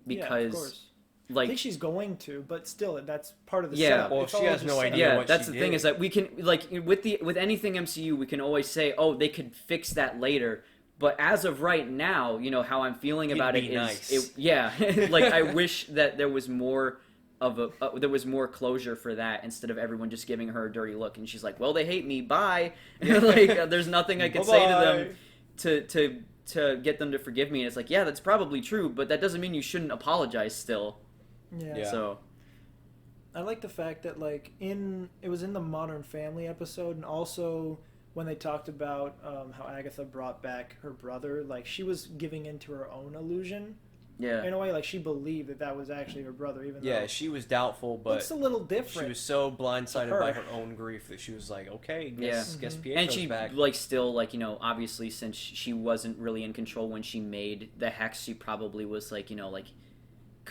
Yeah, of because course. I like think she's going to, but still, that's part of the Yeah. setup. Well, It's she all has just no set up. idea yeah, what that's she the thing did. is that we can like with anything MCU, we can always say, oh, they could fix that later. But as of right now, how I'm feeling about it be is, nice. yeah, like I wish that there was more there was more closure for that instead of everyone just giving her a dirty look and she's like, well, they hate me, bye. Like there's nothing I could say to them to get them to forgive me. And it's like, yeah, that's probably true, but that doesn't mean you shouldn't apologize still. Yeah. So I like the fact that like it was in the Modern Family episode, and also when they talked about how Agatha brought back her brother, like she was giving into her own illusion. yeah. In a way, like she believed that was actually her brother, even though she was doubtful, but it's a little different. she was so blindsided her. by her own grief that she was like, okay, guess Pietro's And she back. like still like, you know, obviously since she wasn't really in control when she made the hex, she probably was like, you know, like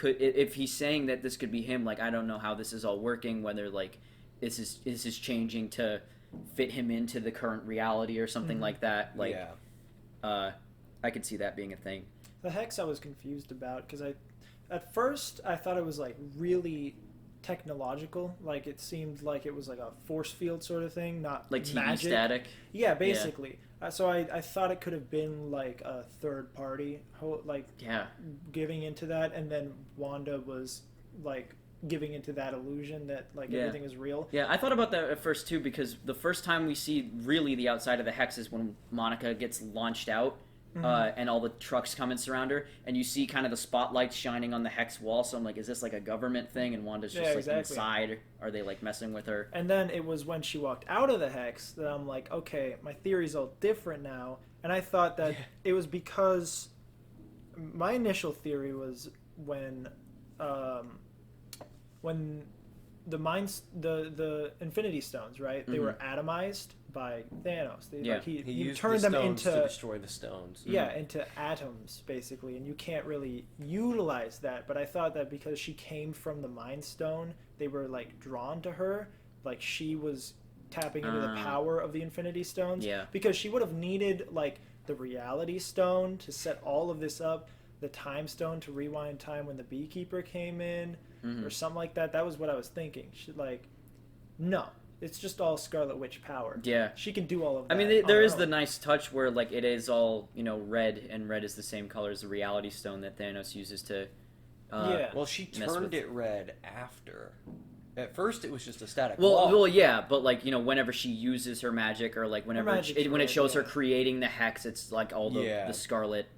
if he's saying that this could be him, like I don't know how this is all working, whether like this is changing to fit him into the current reality or something like that. Like I could see that being a thing. The hex I was confused about because at first I thought it was like really technological, like it seemed like it was like a force field sort of thing, not Like TV magic. static. Yeah, basically. So I thought it could have been like a third party, like giving into that, and then Wanda was like giving into that illusion that like everything is real. Yeah, I thought about that at first too, because the first time we see really the outside of the hex is when Monica gets launched out. And all the trucks come and surround her, and you see kind of the spotlights shining on the hex wall. So I'm like, is this like a government thing? And Wanda's just like inside. Are they like messing with her? And then it was when she walked out of the hex that I'm like, okay, my theory's all different now. And I thought that it was because my initial theory was when the Infinity Stones, right? They were atomized by Thanos. Like he used turned the them stones into to destroy the stones. Yeah, into atoms basically, and you can't really utilize that. But I thought that because she came from the Mind Stone, they were like drawn to her, like she was tapping into the power of the Infinity Stones. Yeah. Because she would have needed like the Reality Stone to set all of this up, the Time Stone to rewind time when the Beekeeper came in, or something like that. That was what I was thinking. She no. It's just all Scarlet Witch power. Yeah. She can do all of that. I mean, there is the nice touch where, like, it is all, you know, red, and red is the same color as the Reality Stone that Thanos uses to Well, she turned it red after. At first, it was just a static wall. Well, yeah, but, like, you know, whenever she uses her magic, or, like, whenever when it shows her creating the hex, it's, like, all the scarlet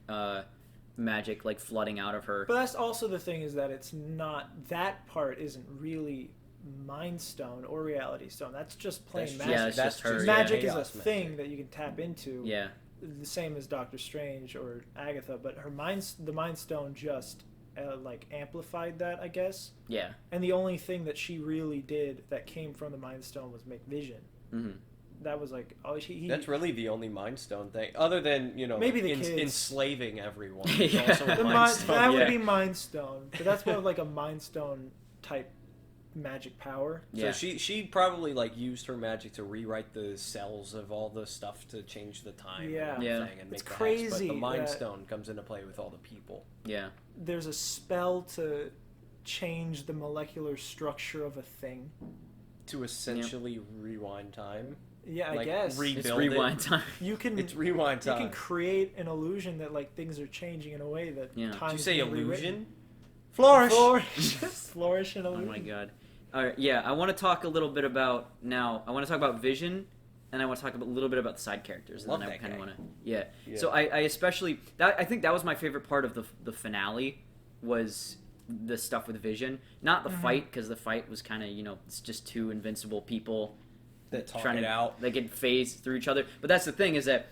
magic, like, flooding out of her. But that's also the thing, is that it's not... That part isn't really... Mind Stone or Reality Stone. That's just plain magic. Yeah, it's just her. Magic is a thing that you can tap into. Yeah. The same as Doctor Strange or Agatha, but the Mind Stone just like amplified that, I guess. Yeah. And the only thing that she really did that came from the Mind Stone was make vision. Mm-hmm. That was like that's really the only Mind Stone thing, other than maybe the kids enslaving everyone. That would be Mind Stone, but that's more like a Mind Stone type magic power. So she probably like used her magic to rewrite the cells of all the stuff to change the time and make it's the crazy hex, but the Mind Stone comes into play with all the people. Yeah. There's a spell to change the molecular structure of a thing to essentially rewind time. Yeah, like, I guess. It's rewind time. It's rewind time. You can create an illusion that like things are changing in a way that time. Did you say illusion? Flourish. Flourish in illusion. Oh my god. All right, yeah, I want to talk a little bit about Vision, and I want to talk a little bit about the side characters. And Love then I that kind of guy. want to, yeah. So I especially I think that was my favorite part of the finale was the stuff with Vision, not the fight, because the fight was kind of, you know, it's just two invincible people that talk trying it out. They get phased through each other. But that's the thing, is that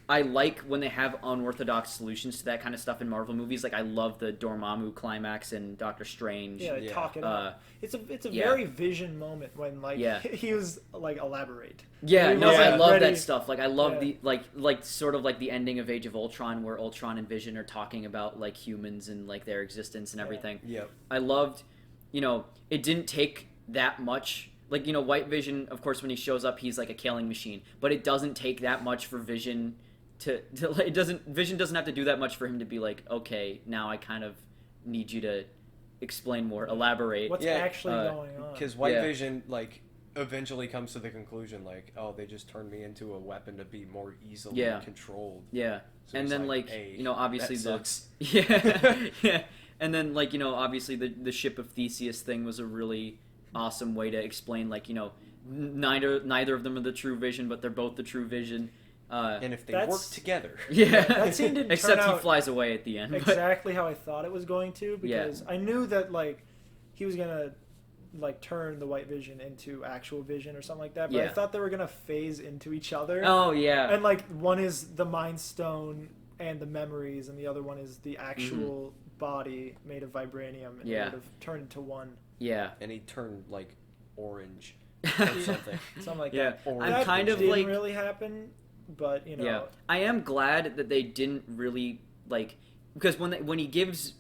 I like when they have unorthodox solutions to that kind of stuff in Marvel movies. Like, I love the Dormammu climax in Doctor Strange. Yeah, they talk it out. It's a very Vision moment when he was like elaborate. Yeah, I love ready. that stuff. Like, I love the like sort of like the ending of Age of Ultron, where Ultron and Vision are talking about like humans and like their existence and everything. Yep. I loved, you know, it didn't take that much. Like, you know, White Vision, of course, when he shows up, he's like a killing machine. But it doesn't take that much for Vision Vision doesn't have to do that much for him to be like, okay, now I kind of need you to explain more, elaborate. What's actually going on? Because White Vision, like, eventually comes to the conclusion, like, oh, they just turned me into a weapon to be more easily controlled. Yeah. So and then, like, hey, you know, obviously that sucks. yeah. And then, like, obviously the ship of Theseus thing was a really awesome way to explain, like, neither of them are the true Vision, but they're both the true Vision. And if they That's- work together. Yeah. That scene didn't Except turn he out flies away at the end. but- exactly how I thought it was going to, because I knew that like he was gonna like turn the White Vision into actual Vision or something like that. But I Yeah. thought they were gonna phase into each other. Oh, yeah. And like one is the Mind Stone and the memories, and the other one is the actual body made of vibranium. And Yeah. it would have turned into one. Yeah. And he turned, like, orange or something. Something like Yeah. that. Or I'm That kind of didn't like... really happen, but Yeah, I am glad that they didn't really like, because when he gives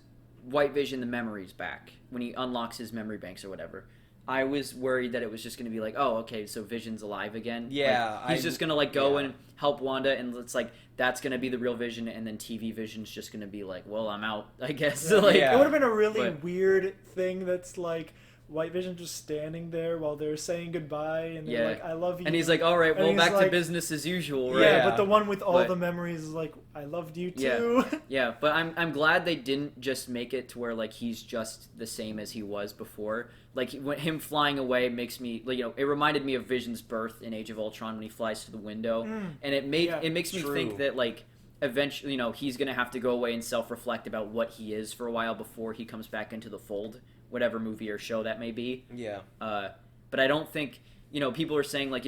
White Vision the memories back, when he unlocks his memory banks or whatever, I was worried that it was just going to be like, oh, okay, so Vision's alive again. Yeah, Like, he's just going to like go yeah. and help Wanda, and it's like that's going to be the real Vision, and then TV Vision's just going to be like, well, I'm out, I guess. Yeah. Like, Yeah. It would have been a really But- weird thing that's like White Vision just standing there while they're saying goodbye, and they're Yeah. like, I love you. and he's like, all right, And well, he's back to like- business as usual, right? Yeah, Yeah. but the one with all But- the memories is like, I loved you Yeah. too. Yeah, but I'm glad they didn't just make it to where like he's just the same as he was before. Like when him flying away makes me like, it reminded me of Vision's birth in Age of Ultron when he flies through the window, and it makes me True. think that like eventually he's gonna have to go away and self-reflect about what he is for a while before he comes back into the fold, whatever movie or show that may be. Yeah. But I don't think people are saying like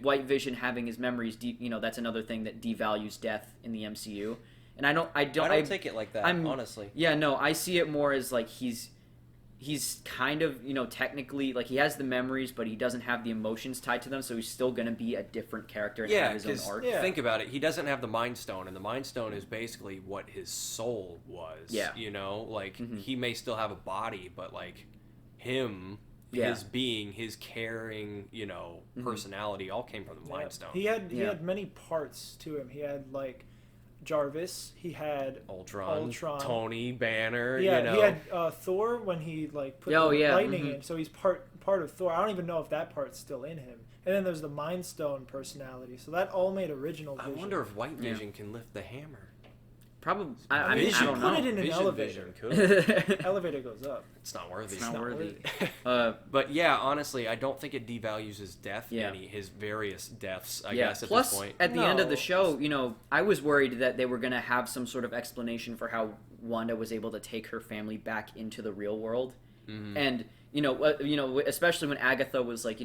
White Vision having his memories, that's another thing that devalues death in the MCU, and I don't take it like that, I'm- honestly. Yeah, no, I see it more as like he's kind of technically like he has the memories, but he doesn't have the emotions tied to them, so he's still gonna be a different character and Yeah, have his own 'cause arc. Yeah. think about it. He doesn't have the Mind Stone, and the Mind Stone is basically what his soul was. Yeah. Like, Mhm. he may still have a body, but, like, him, Yeah. his being, his caring, personality all came from the Mind Stone. He had Yeah. many parts to him. He had like Jarvis. He had Ultron, Ultron. Tony, Banner, yeah. He had Thor when he like put Oh, the yeah, lightning mhm. in. So he's part of Thor. I don't even know if that part's still in him. And then there's the Mind Stone personality. So that all made original I Vision. wonder if White Yeah. Vision can lift the hammer. Probably. I I mean, mean, you I should don't put know. it in an Vision elevator. could. Elevator goes up. It's not worthy. It's not worthy. worthy. But yeah, honestly, I don't think it devalues his death Yeah. any, his various deaths, I Yeah. guess, at Plus, this point. at the end of the No. show, I was worried that they were going to have some sort of explanation for how Wanda was able to take her family back into the real world. Mhm. And, especially when Agatha was like,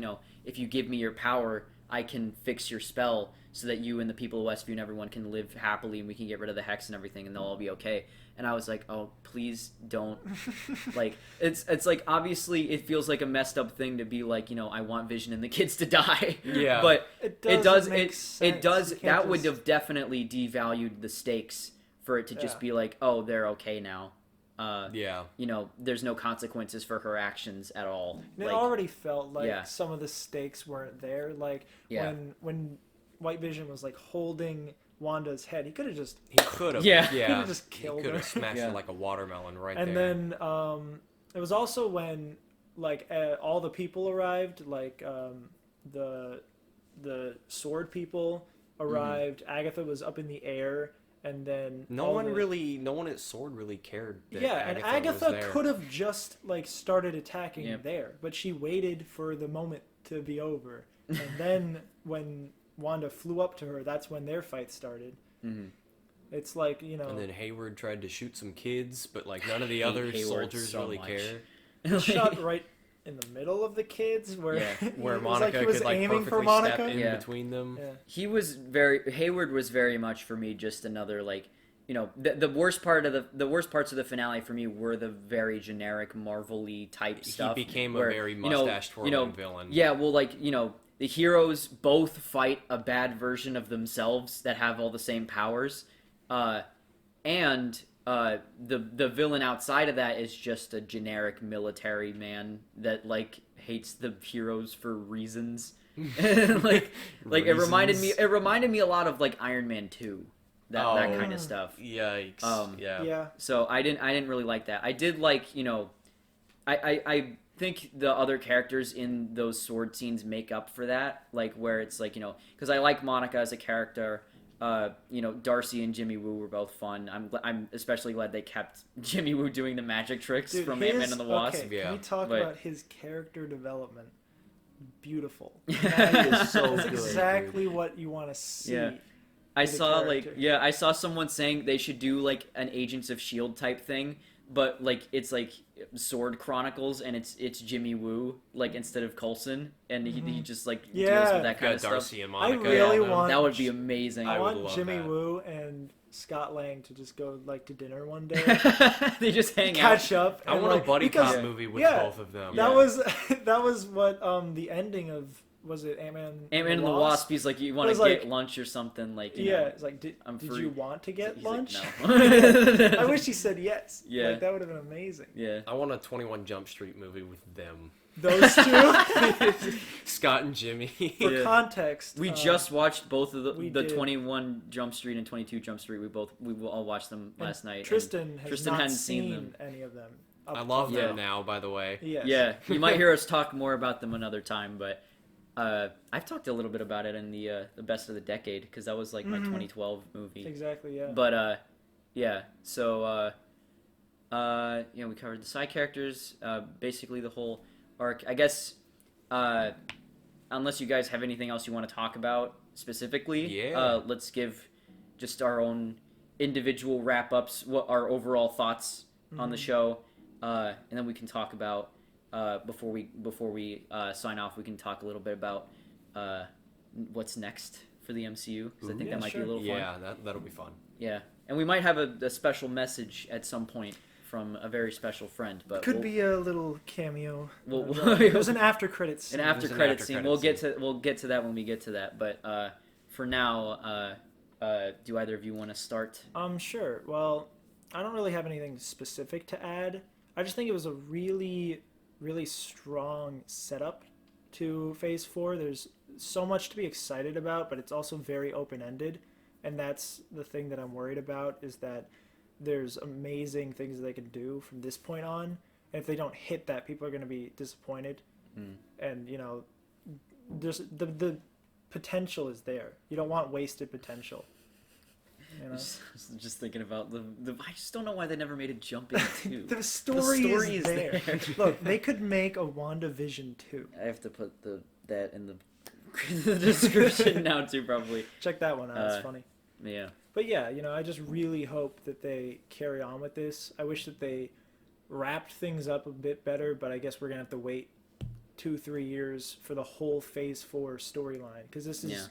if you give me your power, I can fix your spell so that you and the people of Westview and everyone can live happily and we can get rid of the hex and everything and they'll all be okay. And I was like, oh, please don't. Like, it's like, obviously it feels like a messed up thing to be like, I want Vision and the kids to die. Yeah. But It it does does, make it sense. does, You can't that would just- have definitely devalued the stakes for it to just Yeah. be like, oh, they're okay now. Yeah. There's no consequences for her actions at all. And Like, it already felt like yeah. some of the stakes weren't there. Like Yeah. when White Vision was like holding Wanda's head, he could have just He could have. Yeah. Yeah. Could've just killed He could her. have smashed Yeah. it like a watermelon right and there. then it was also when like all the people arrived, like the sword people arrived. Agatha was up in the air, and then no all one the- no one at Sword really cared that yeah, and was Agatha there. could have just like started attacking Yep. there, but she waited for the moment to be over, and then when Wanda flew up to her, that's when their fight started. Mhm. It's like And then Hayward tried to shoot some kids, but like none of the other Hayward soldiers so really much. care. he shot right in the middle of the kids, where Yeah, Where it was Monica he was could like aiming perfectly for Monica. step in Yeah. between them. Yeah. Hayward was very much for me just another like, the worst parts of the finale for me were the very generic Marvel-y type stuff. He became where, a very mustache twirling villain. Yeah, well, like, the heroes both fight a bad version of themselves that have all the same powers, and the villain outside of that is just a generic military man that like hates the heroes for reasons. like it reminded me a lot of like Iron Man 2, that kind of stuff. Yikes. Yeah. Yeah. So I didn't really like that. I did like, I think the other characters in those sword scenes make up for that, like where it's like, because I like Monica as a character. Darcy and Jimmy Woo were both fun. I'm especially glad they kept Jimmy Woo doing the magic tricks Dude, from Ant-Man and the Wasp. Okay, Yeah. can we talk But- about his character development? Beautiful. He is so That's good. exactly what you want to see. Yeah. I the saw character. I saw someone saying they should do like an Agents of Shield type thing, but like it's like Sword Chronicles and it's Jimmy Woo like instead of Coulson, and he just like deals Yeah. with that kind Got of stuff. Darcy and I Monica. really in them. want- That would be amazing. I I would want love Jimmy that. Woo and Scott Lang to just go like to dinner one day, They just hang out. catch up. I and, want like, a buddy because cop movie with yeah, both of them. That Yeah. was that was what the ending of was it Ant-Man And the Wasp, he's like, you want was to get like- lunch or something, like, you Yeah, know. it's like, did I'm you free. want to get He's like, lunch? no. I wish he said yes. Yeah. Like, that would have been amazing. Yeah. I want a 21 Jump Street movie with them. Those two, Scott and Jimmy. for Yeah. context. We just watched both of we the did. 21 Jump Street and 22 Jump Street. We all watched them and last night. Tristan has Tristan not hadn't seen seen them. any of them. I love Yeah. them now, by the way. Yes. Yeah, you might hear us talk more about them another time, but I've talked a little bit about it in the Best of the Decade because that was like my 2012 movie. Exactly. Yeah. But yeah, so we covered the side characters, basically the whole arc. I guess unless you guys have anything else you want to talk about specifically, Yeah. let's give just our own individual wrap ups, what our overall thoughts on the show, and then we can talk about before we sign off. We can talk a little bit about what's next for the MCU because I think Yeah, that might sure. be a little fun. Yeah, that'll be fun. Yeah, and we might have a special message at some point from a very special friend, but Could be a little cameo. We'll- It was an after credits scene. an after There's an credit after scene. credit We'll get to that when we get to that. But for now, do either of you want to start? Sure. Well, I don't really have anything specific to add. I just think it was a really, really strong setup to Phase 4. There's so much to be excited about, but it's also very open-ended. And that's the thing that I'm worried about, is that there's amazing things that they can do from this point on. And if they don't hit that, people are going to be disappointed. And, there's the potential is there. You don't want wasted potential. Just thinking about the I just don't know why they never made a Jumping 2. The story is there. there. Look, they could make a WandaVision 2. I have to put that in the description now too, probably. Check that one out. It's funny. Yeah. But yeah, I just really hope that they carry on with this. I wish that they wrapped things up a bit better, but I guess we're going to have to wait 2-3 years for the whole Phase 4 storyline, because this is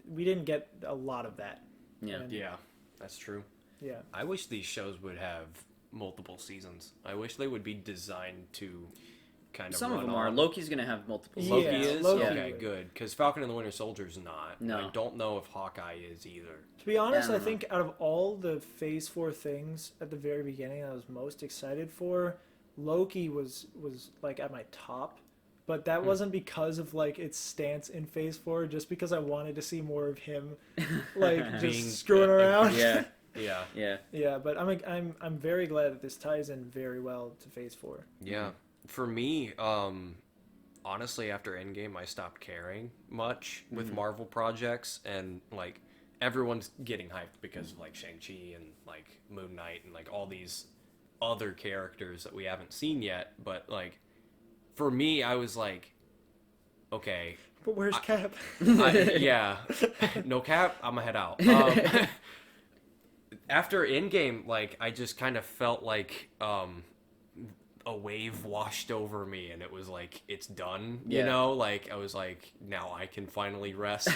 we didn't get a lot of that. Yeah. And- Yeah, that's true. Yeah. I wish these shows would have multiple seasons. I wish they would be designed to kind of Some of run them are. on. Loki's gonna have multiple. Yeah, Loki is? Loki Okay, would. good. Because Falcon and the Winter Soldier's not. No. I don't know if Hawkeye is either. To be honest, Yeah, I I don't think out of all the Phase 4 things at the very beginning I was most excited for, Loki was like at my top. But that wasn't because of like its stance in Phase 4, just because I wanted to see more of him like just Being- screwing around. Yeah. Yeah. Yeah. Yeah, but I'm very glad that this ties in very well to Phase 4. Yeah. For me, honestly, after Endgame, I stopped caring much with Marvel projects, and like everyone's getting hyped because of like Shang-Chi and like Moon Knight and like all these other characters that we haven't seen yet. But like, for me, I was like, okay, But where's Cap? yeah, no Cap, I'm gonna head out. After Endgame, like I just kind of felt like a wave washed over me, and it was like it's done. You Yeah. know, like I was like, now I can finally rest.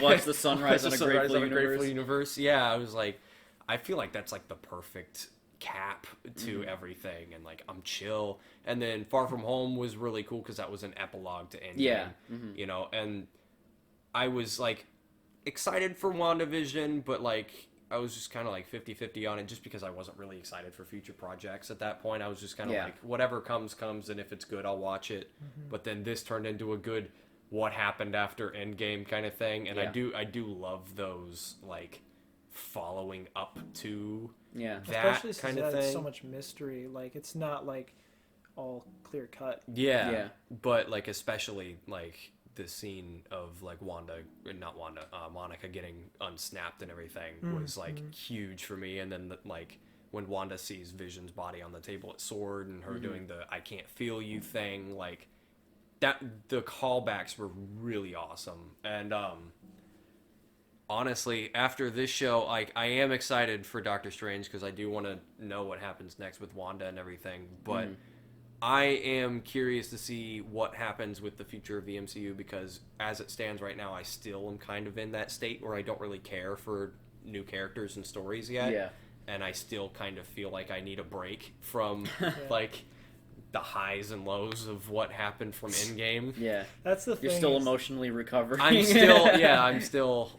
Watch the sunrise on a Sunrise Grateful Universe. Universe. Yeah, I was like, I feel like that's like the perfect cap to everything, and like I'm chill. And then Far From Home was really cool because that was an epilogue to Endgame. Yeah. You know, and I was like excited for WandaVision, but like I was just kind of like 50-50 on it, just because I wasn't really excited for future projects at that point. I was just kind of Yeah. like, whatever comes, and if it's good, I'll watch it. But then this turned into a good what happened after Endgame kind of thing, and Yeah. I do love those like following up to Yeah. that Especially since kind it of has thing. so much mystery. Like, it's not like all clear cut. Yeah. Yeah. But like especially like the scene of like Monica getting unsnapped and everything was like huge for me. And then like when Wanda sees Vision's body on the table at Sword and her doing the "I can't feel you" thing, like that, the callbacks were really awesome. And honestly, after this show, like I am excited for Doctor Strange because I do want to know what happens next with Wanda and everything, but I am curious to see what happens with the future of the MCU, because as it stands right now, I still am kind of in that state where I don't really care for new characters and stories yet. Yeah. And I still kind of feel like I need a break from like the highs and lows of what happened from Endgame. Yeah. That's the thing. You're still emotionally recovering. I'm still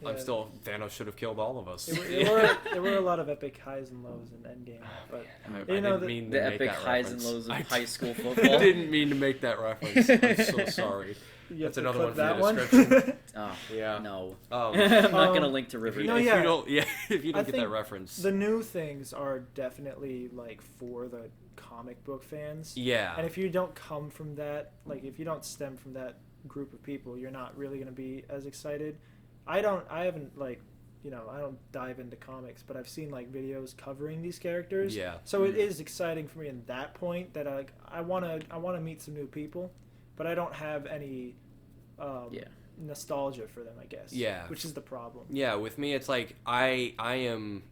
Thanos should have killed all of us. There were a lot of epic highs and lows in Endgame, but I you know, didn't mean to the make epic that highs reference. and lows of I high school I football. didn't mean to make that reference. I'm so sorry. you have That's to another clip one for that the one. description. Oh, Yeah. no. Um, I'm not going to link to Riverdale. No, yeah. If you I don't get that think reference. The new things are definitely like for the comic book fans. Yeah. And if you don't come from that, like if you don't stem from that group of people, you're not really going to be as excited. I haven't like, you know, I don't dive into comics, but I've seen like videos covering these characters. Yeah. So it is exciting for me in that point that I want to meet some new people, but I don't have any nostalgia for them, I guess. Yeah. Which is the problem. Yeah, with me it's like I am.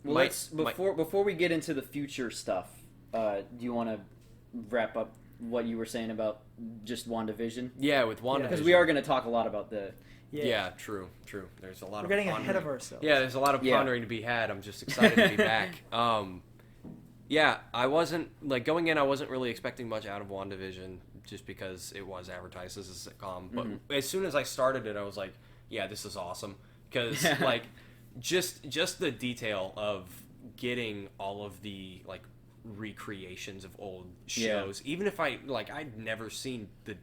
Well, before we get into the future stuff, do you want to wrap up what you were saying about just WandaVision? Yeah, with WandaVision. Because we are going to talk a lot about the... Yeah, true. There's a lot We're of getting pondering. ahead of ourselves. Yeah, there's a lot of pondering to be had. I'm just excited to be back. Yeah, I wasn't like going in. I wasn't really expecting much out of WandaVision just because it was advertised as a sitcom. But as soon as I started it, I was like, yeah, this is awesome, because like just the detail of getting all of the like recreations of old shows. Even if I'd never seen the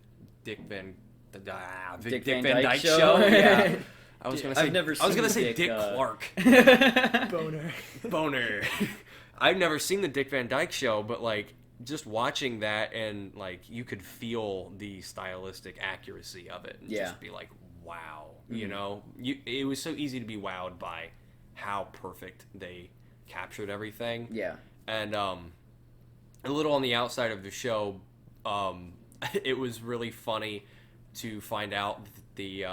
Dick Van Dyke show. Yeah. I was gonna say Dick Clark. Boner. I've never seen the Dick Van Dyke show, but like just watching that, and like you could feel the stylistic accuracy of it, and just be like, wow, you know, it was so easy to be wowed by how perfect they captured everything. Yeah. And a little on the outside of the show, it was really funny to find out the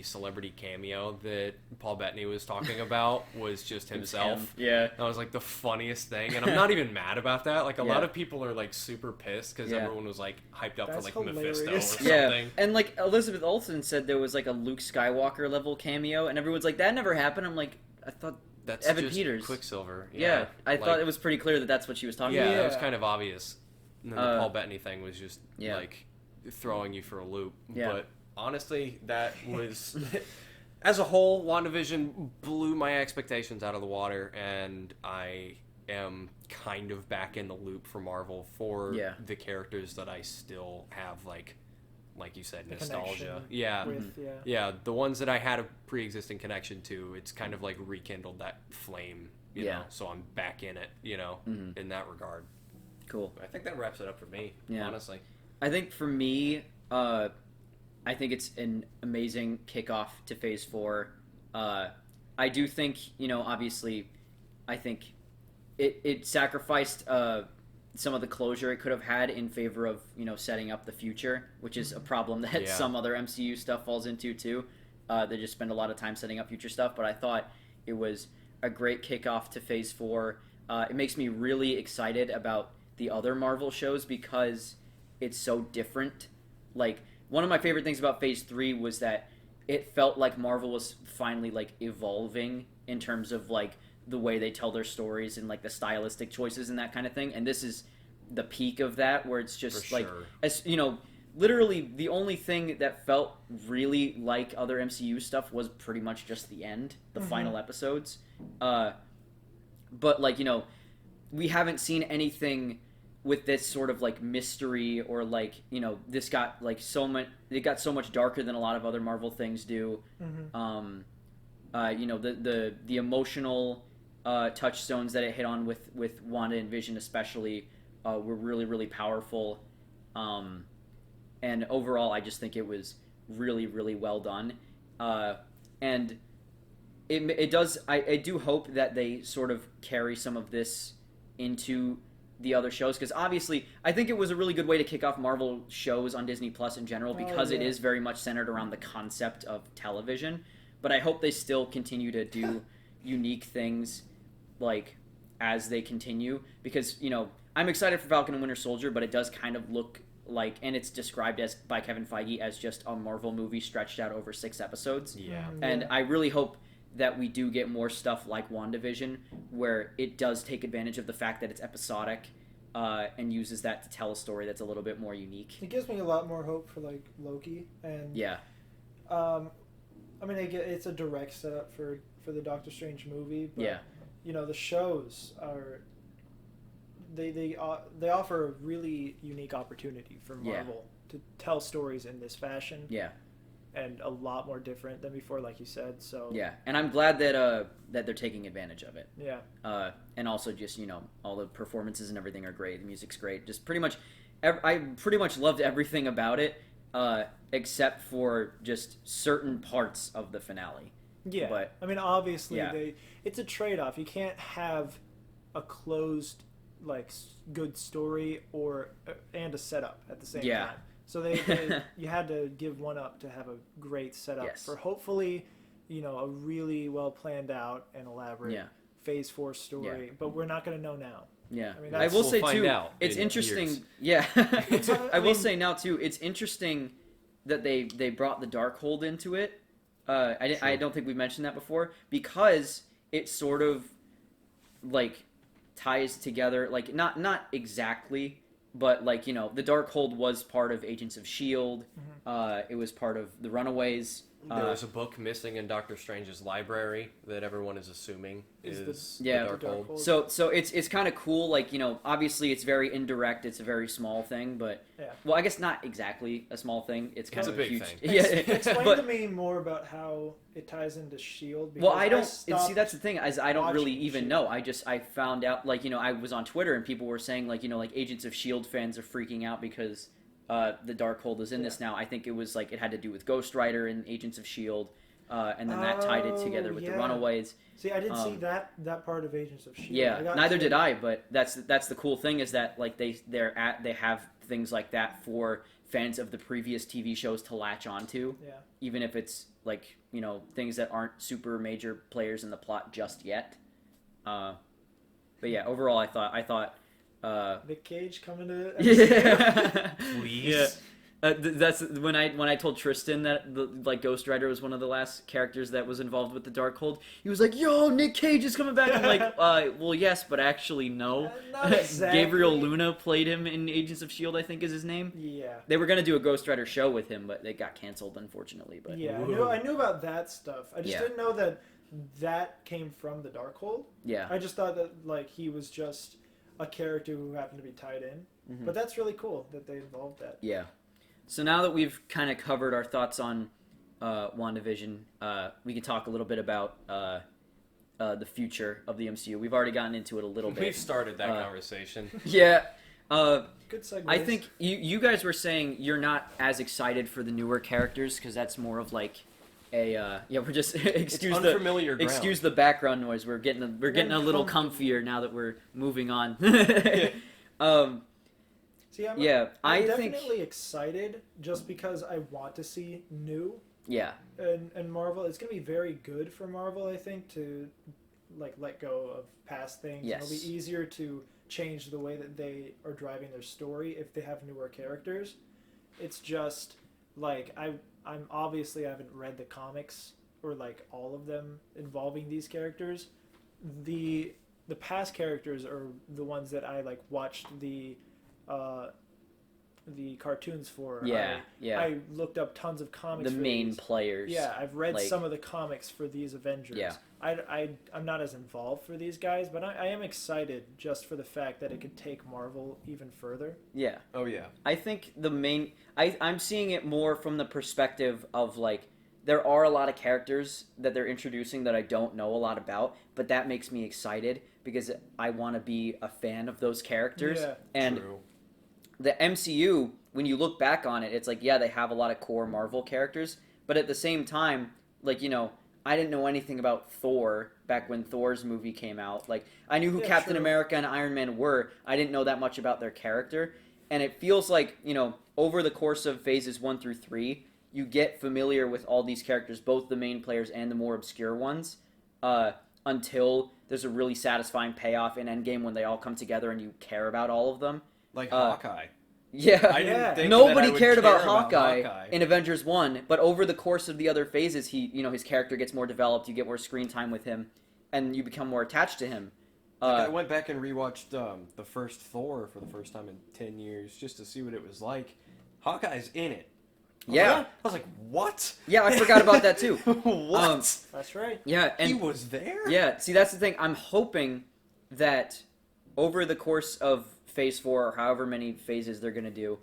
celebrity cameo that Paul Bettany was talking about was just himself. Yeah. That was like the funniest thing, and I'm not even mad about that. Like a lot of people are like super pissed because everyone was like hyped up for like hilarious. Mephisto or something. And like Elizabeth Olsen said there was like a Luke Skywalker level cameo, and everyone's like, that never happened. I'm like, I thought that's Evan just Peters. Quicksilver. Yeah, I thought it was pretty clear that that's what she was talking about. Yeah, that was kind of obvious. And then the Paul Bettany thing was just like throwing you for a loop. Yeah. But honestly, that was, as a whole, WandaVision blew my expectations out of the water, and I am kind of back in the loop for Marvel for the characters that I still have, like you said, nostalgia. Yeah. The ones that I had a pre-existing connection to, it's kind of like rekindled that flame, you know, so I'm back in it, you know, in that regard. Cool. I think that wraps it up for me, honestly. I think for me, I think it's an amazing kickoff to Phase 4. I do think, you know, obviously, I think it sacrificed some of the closure it could have had in favor of, you know, setting up the future, which is a problem that some other MCU stuff falls into, too. They just spend a lot of time setting up future stuff, but I thought it was a great kickoff to Phase 4. It makes me really excited about the other Marvel shows because it's so different. Like, one of my favorite things about Phase 3 was that it felt like Marvel was finally, like, evolving in terms of, like, the way they tell their stories and, like, the stylistic choices and that kind of thing. And this is the peak of that, where it's just, like, as you know, literally the only thing that felt really like other MCU stuff was pretty much just the end, the final episodes. But, like, you know, we haven't seen anything with this sort of like mystery, or like, you know, this got like it got so much darker than a lot of other Marvel things do. You know, the emotional touchstones that it hit on with Wanda and Vision especially were really, really powerful. And overall, I just think it was really, really well done. And it does. I do hope that they sort of carry some of this into the other shows, because obviously I think it was a really good way to kick off Marvel shows on Disney Plus in general, because it is very much centered around the concept of television. But I hope they still continue to do unique things like as they continue, because I'm excited for Falcon and Winter Soldier, but it does kind of look like, and it's described as by Kevin Feige as just a Marvel movie stretched out over 6 episodes. Yeah. And I really hope that we do get more stuff like WandaVision, where it does take advantage of the fact that it's episodic, and uses that to tell a story that's a little bit more unique. It gives me a lot more hope for like Loki, and Yeah. I mean, it's a direct setup for the Doctor Strange movie, but Yeah. The shows are they offer a really unique opportunity for Marvel to tell stories in this fashion. Yeah. And a lot more different than before, like you said. So Yeah, and I'm glad that they're taking advantage of it. yeah. And also just all the performances and everything are great. The music's great. Just pretty much, I pretty much loved everything about it, except for just certain parts of the finale. Yeah, But I mean, obviously, yeah. it's a trade-off. You can't have a closed, good story and a setup at the same Yeah. time. So you had to give one up to have a great setup Yes. for hopefully, a really well planned out and elaborate Yeah. Phase 4 story. But we're not going to know now. Yeah, I mean, I will we'll say find too. out It's in interesting. years. Yeah, I will mean- say now too. It's interesting that they brought the Darkhold into it. I don't think we mentioned that before, because it sort of ties together, not exactly, but the Darkhold was part of Agents of Shield. It was part of the Runaways. There was a book missing in Doctor Strange's library that everyone is assuming is the Yeah. Darkhold. So it's kind of cool. Obviously it's very indirect. It's a very small thing, but Yeah. well, I guess not exactly a small thing. It's kind It's of a big huge. thing. Yeah, Explain but to me more about how it ties into Shield. well, I don't stopped see. That's the thing. As I don't really watching even S.H.I.E.L.D.. know. I found out I was on Twitter and people were saying Agents of Shield fans are freaking out because the Darkhold is in this now. I think it was it had to do with Ghost Rider and Agents of Shield. And then that tied it together with the yeah. Runaways. See, I didn't see that part of Agents of S.H.I.E.L.D. Yeah, neither did I. But that's the cool thing, is that they have things like that for fans of the previous TV shows to latch onto. Yeah. Even if it's things that aren't super major players in the plot just yet. But yeah, overall, I thought. Nick Cage coming to Yeah. Please. Yeah. That's when I told Triston that Ghost Rider was one of the last characters that was involved with the Darkhold. He was like, "Yo, Nick Cage is coming back." I'm like, well, yes, but actually, no. Not exactly. Gabriel Luna played him in Agents of Shield, I think is his name. Yeah. They were gonna do a Ghost Rider show with him, but it got canceled, unfortunately. But Yeah, Whoa. I knew about that stuff. I just Yeah. didn't know that came from the Darkhold. yeah, I just thought that he was just a character who happened to be tied in. Mhm. But that's really cool that they involved that. yeah. So now that we've kind of covered our thoughts on WandaVision, we can talk a little bit about the future of the MCU. We've already gotten into it a little We've bit. started that conversation. Yeah. Good segue. I think you guys were saying you're not as excited for the newer characters because that's more of we're just excuse the unfamiliar ground. excuse the background noise. We're getting a little comfier now that we're moving on. See, I'm I definitely think excited just because I want to see new yeah, and Marvel. It's gonna be very good for Marvel, I think, to let go of past things. Yes. It'll be easier to change the way that they are driving their story if they have newer characters. It's just I'm obviously I haven't read the comics or all of them involving these characters. The past characters are the ones that I watched the cartoons for. yeah. I looked up tons of comics. The for main these. players. Yeah, I've read like- some of the comics for these Avengers. Yeah. I'm not as involved for these guys, but I am excited just for the fact that it could take Marvel even further. Yeah. Oh yeah. I think I'm seeing it more from the perspective of there are a lot of characters that they're introducing that I don't know a lot about, but that makes me excited because I want to be a fan of those characters. Yeah. And True. the MCU when you look back on it, it's like, yeah, they have a lot of core Marvel characters, but at the same time, like, I didn't know anything about Thor back when Thor's movie came out. Like, I knew who Captain America and Iron Man were. I didn't know that much about their character. And it feels like, over the course of phases 1 through 3, you get familiar with all these characters, both the main players and the more obscure ones, until there's a really satisfying payoff in Endgame when they all come together and you care about all of them. Like Hawkeye. Yeah, I didn't think nobody that I would cared care about Hawkeye in Avengers 1, but over the course of the other phases, his character gets more developed, you get more screen time with him, and you become more attached to him. I went back and rewatched the first Thor for the first time in 10 years just to see what it was like. Hawkeye's in it. I was like, what? Yeah, I forgot about that too. What? That's right. Yeah, and he was there? Yeah, see, that's the thing. I'm hoping that over the course of Phase 4, or however many phases they're going to do,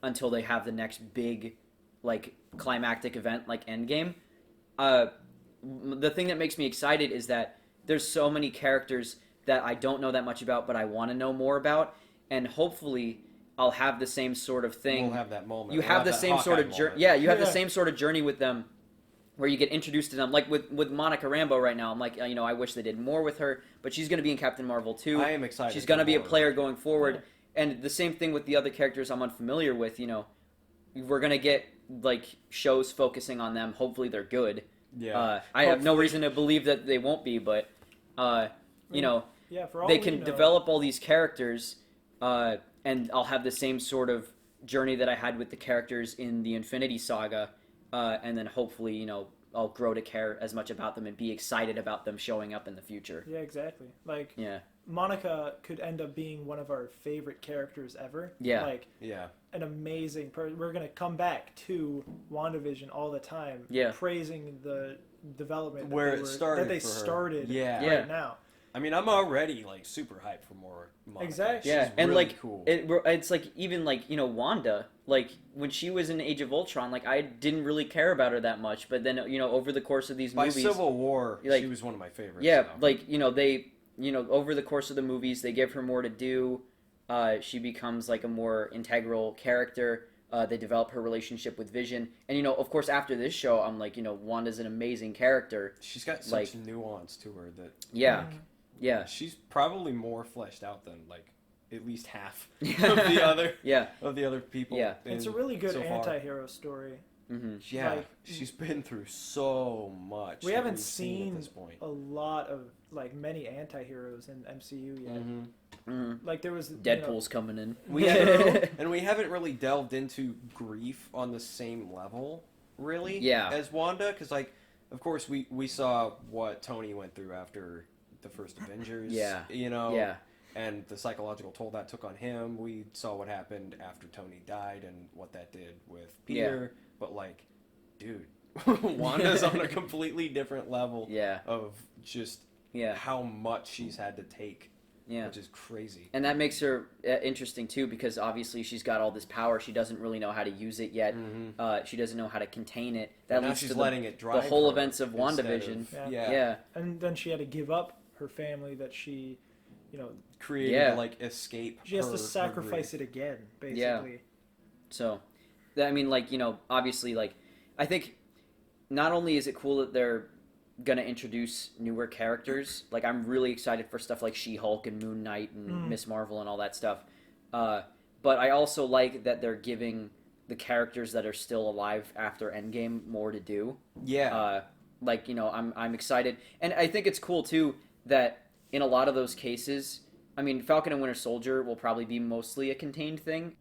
until they have the next big, like, climactic event, like Endgame, the thing that makes me excited is that there's so many characters that I don't know that much about, but I want to know more about, and hopefully I'll have the same sort of thing. We'll have that moment. You have the same sort of journey. Yeah, you have the same sort of journey with them, where you get introduced to them. Like with Monica Rambeau right now, I'm like, I wish they did more with her, but she's going to be in Captain Marvel too. I am excited. She's going to be a player going forward, and the same thing with the other characters I'm unfamiliar with. We're going to get like shows focusing on them. Hopefully they're good. Yeah. I have no reason to believe that they won't be, but for all they can develop all these characters, and I'll have the same sort of journey that I had with the characters in the Infinity Saga, and then hopefully, I'll grow to care as much about them and be excited about them showing up in the future. Yeah, exactly. Like, Monica could end up being one of our favorite characters ever. Yeah. Like, an amazing person. We're going to come back to WandaVision all the time, praising the development that they started right now. I mean, I'm already like super hyped for more Monica. Exactly. Yeah, She's and really like cool. It's like even like Wanda, like when she was in Age of Ultron, like I didn't really care about her that much, but then over the course of these movies, by Civil War, like, she was one of my favorites. Yeah, so. like they over the course of the movies, they give her more to do. She becomes like a more integral character. They develop her relationship with Vision, and of course after this show, I'm like Wanda's an amazing character. She's got such nuance to her that yeah, she's probably more fleshed out than like at least half of the other people. Yeah, it's a really good anti-hero story. Mm-hmm. Yeah, she's been through so much. We haven't seen at this point a lot of many anti-heroes in MCU yet. Mm-hmm. Like there was Deadpool's coming in. We haven't really delved into grief on the same level, really. As Wanda, because like, of course we saw what Tony went through after the first Avengers. And the psychological toll that took on him. We saw what happened after Tony died and what that did with Peter. But like, dude, Wanda's on a completely different level of just how much she's had to take. Which is crazy. And that makes her interesting too, because obviously she's got all this power. She doesn't really know how to use it yet. Mm-hmm. She doesn't know how to contain it. That leads to the whole events of WandaVision. And then she had to give up her family that she, created to like escape. She has to sacrifice it again, basically. Yeah. So, I mean, like, obviously, like, I think not only is it cool that they're gonna introduce newer characters, like, I'm really excited for stuff like She-Hulk and Moon Knight and Miss Marvel and all that stuff, but I also like that they're giving the characters that are still alive after Endgame more to do. Like, I'm excited, and I think it's cool too that in a lot of those cases, I mean, Falcon and Winter Soldier will probably be mostly a contained thing.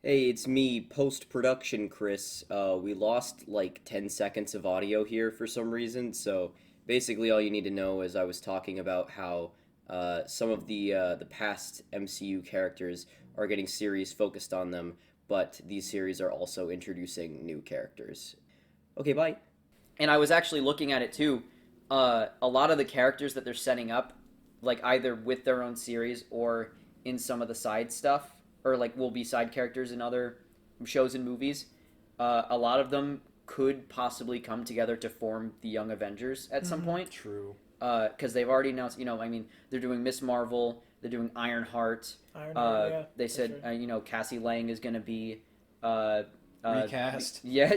Hey, it's me, post-production Chris. We lost like 10 seconds of audio here for some reason, so basically all you need to know is I was talking about how some of the past MCU characters are getting series focused on them, but these series are also introducing new characters. Okay, bye. And I was actually looking at it too. A lot of the characters that they're setting up, like either with their own series or in some of the side stuff, or like will be side characters in other shows and movies, a lot of them could possibly come together to form the Young Avengers at some point. True. Because they've already announced, I mean, they're doing Miss Marvel, They're doing Ironheart. Ironheart, yeah, They for said sure. Cassie Lang is going to be Recast. Yeah,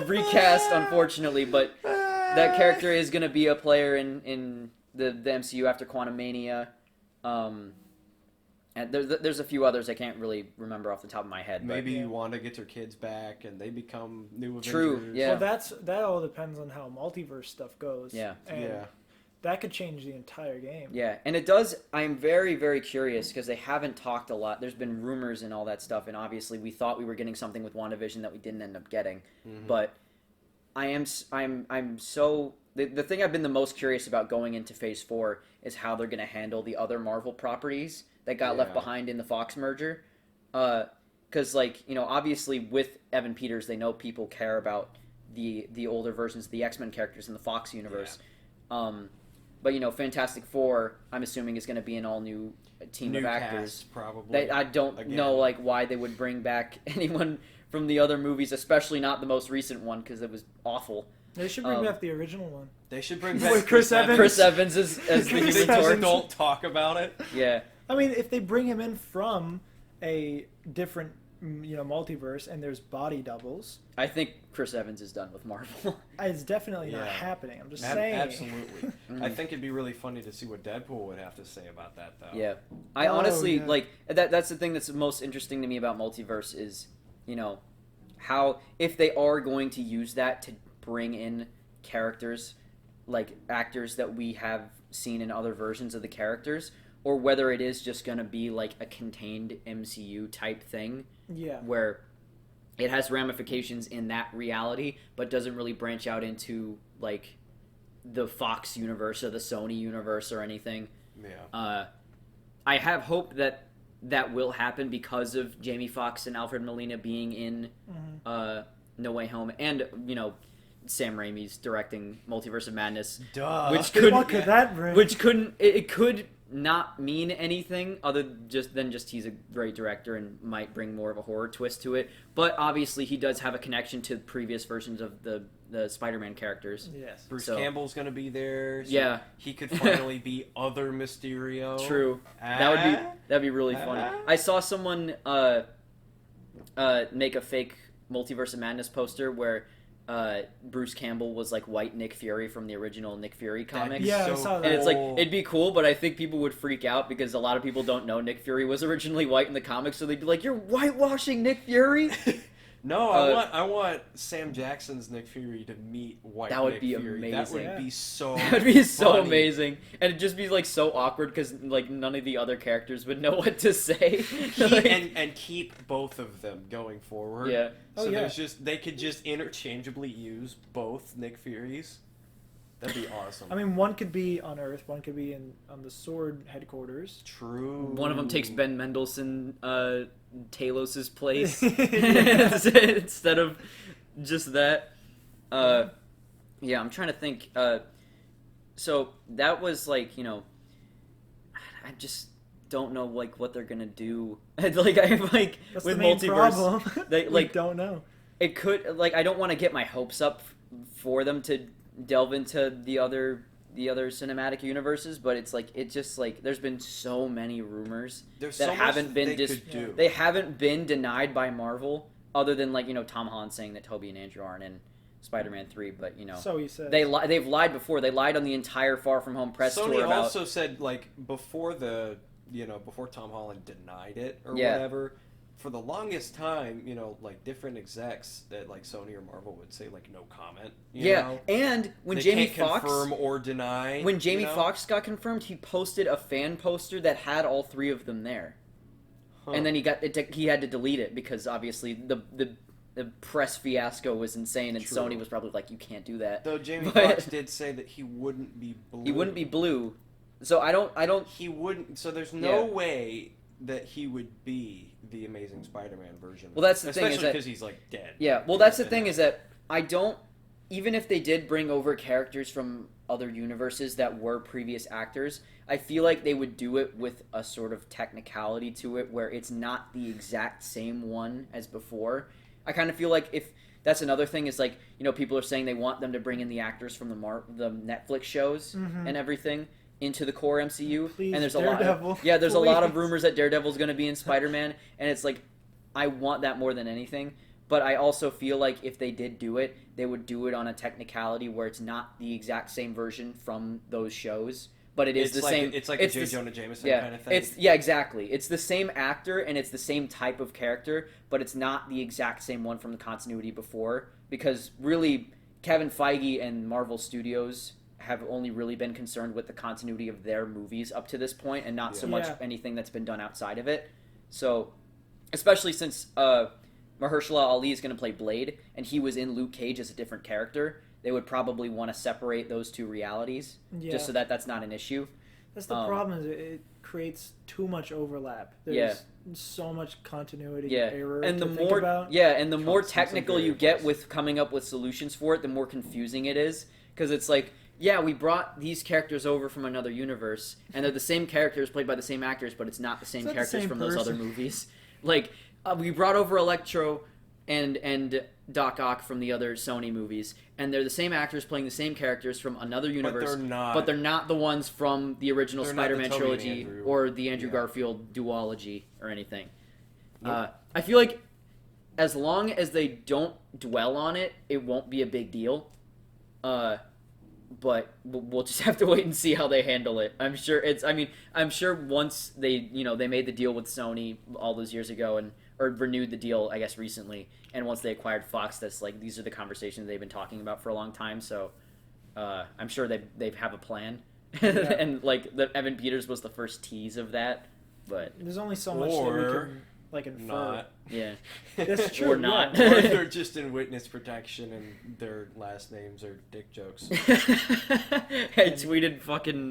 recast unfortunately, but that character is going to be a player in the MCU after Quantumania. And there's a few others I can't really remember off the top of my head. Maybe Yeah. Wanda gets her kids back and they become new Avengers. True, yeah. Well, that all depends on how multiverse stuff goes. Yeah. And Yeah. that could change the entire game. Yeah, and it does. I'm very, very curious because they haven't talked a lot. There's been rumors and all that stuff, and obviously we thought we were getting something with WandaVision that we didn't end up getting. But I'm so the thing I've been the most curious about going into Phase 4 is how they're going to handle the other Marvel properties that got left Yeah. behind in the Fox merger. Because obviously with Evan Peters, they know people care about the older versions of the X-Men characters in the Fox universe. But Fantastic Four, I'm assuming, is going to be an all new team New of actors. cast, probably. I don't Again. know why they would bring back anyone from the other movies, especially not the most recent one because it was awful. They should bring back the original one. They should bring With back Chris Evans. Chris Evans as the Chris Human They Evans. Torch. just don't talk about it. Yeah, I mean, if they bring him in from a different, multiverse, and there's body doubles, I think Chris Evans is done with Marvel. it's definitely not Yeah. happening. I'm just saying. Absolutely. I think it'd be really funny to see what Deadpool would have to say about that, though. Yeah, I Oh, honestly yeah. like that. That's the thing that's most interesting to me about multiverse is, how if they are going to use that to bring in characters, like actors that we have seen in other versions of the characters, or whether it is just going to be like a contained MCU type thing Yeah. where it has ramifications in that reality, but doesn't really branch out into like the Fox universe or the Sony universe or anything. Yeah. I have hope that will happen because of Jamie Foxx and Alfred Molina being in No Way Home, and Sam Raimi's directing Multiverse of Madness, Duh. which could What could that bring? it could not mean anything other than just he's a great director and might bring more of a horror twist to it. But obviously he does have a connection to previous versions of the Spider-Man characters. Yes. Bruce So- Campbell's gonna be there. So Yeah. he could finally be other Mysterio. True. That'd be really funny. I saw someone make a fake Multiverse of Madness poster where Bruce Campbell was like white Nick Fury from the original Nick Fury comics. Yeah, I saw that. And it's like, cool. it'd be cool, but I think people would freak out because a lot of people don't know Nick Fury was originally white in the comics, so they'd be like, "You're whitewashing Nick Fury?" No, I want Sam Jackson's Nick Fury to meet white That would Nick be Fury. That amazing. would Yeah. be so That'd be so funny. amazing. And it'd just be like so awkward because like none of the other characters would know what to say. Like- and keep both of them going forward. Yeah. So Oh, yeah. they could just interchangeably use both Nick Furies. That'd be awesome. I mean, one could be on Earth, one could be on the Sword headquarters. True. One of them takes Ben Mendelsohn Talos's place Yeah. instead of just that. Yeah, I'm trying to think. So that was like, I just don't know like what they're gonna do. Like I'm like That's with the main multiverse, problem. they We like don't know. it could like I don't want to get my hopes up for them to delve into the other cinematic universes, but it's like there's been so many rumors There's that so much haven't been they could do. they haven't been denied by Marvel, other than like Tom Holland saying that Tobey and Andrew aren't in Spider-Man 3, but So he said. they've lied before. They lied on the entire Far From Home press Sony tour about also said like before before Tom Holland denied it or Yeah. whatever. For the longest time, like different execs at like Sony or Marvel would say like no comment. You know? And when They Jamie can't Foxx confirm or deny. when Jamie you know? Foxx got confirmed, he posted a fan poster that had all three of them there. Huh. And then he had to delete it because obviously the press fiasco was insane, and True. Sony was probably like, "You can't do that." Though Jamie But- Foxx did say that he wouldn't be blue. He wouldn't be blue, so I don't. He wouldn't. So there's no Yeah. way that he would be the Amazing Spider-Man version. Well, that's the thing, is especially that- because he's like dead. Yeah, well, that's the thing is that I don't. Even if they did bring over characters from other universes that were previous actors, I feel like they would do it with a sort of technicality to it where it's not the exact same one as before. I kind of feel like if that's another thing is like, people are saying they want them to bring in the actors from the Netflix shows and everything. into the core MCU. Please, and there's Daredevil, a lot of there's a lot of please. rumors that Daredevil's going to be in Spider-Man, and it's like I want that more than anything. But I also feel like if they did do it, they would do it on a technicality where it's not the exact same version from those shows, but it's the like, same. It's like a J. Jonah Jameson Yeah, kind of thing. exactly. It's the same actor and it's the same type of character, but it's not the exact same one from the continuity before. Because really, Kevin Feige and Marvel Studios have only really been concerned with the continuity of their movies up to this point, and not so much anything that's been done outside of it. So, especially since Mahershala Ali is going to play Blade, and he was in Luke Cage as a different character, they would probably want to separate those two realities, just so that that's not an issue. That's the problem, is it creates too much overlap. There's so much continuity error and to the think more about. and the more technical you get with coming up with solutions for it, the more confusing it is, because it's like, we brought these characters over from another universe, and they're the same characters played by the same actors, but it's not the same characters from those other movies. Like, we brought over Electro and Doc Ock from the other Sony movies, and they're the same actors playing the same characters from another universe, but they're not the ones from the original Spider-Man trilogy or the Andrew Garfield duology or anything. Nope. I feel like as long as they don't dwell on it, it won't be a big deal. But we'll just have to wait and see how they handle it. I'm sure I'm sure once they made the deal with Sony all those years ago or renewed the deal, I guess, recently, and once they acquired Fox, that's like, these are the conversations they've been talking about for a long time. So I'm sure they have a plan, and like Evan Peters was the first tease of that. But there's only so much that we can infer. Not. Yeah, that's true. Or not. Or they're just in witness protection and their last names are dick jokes. I tweeted fucking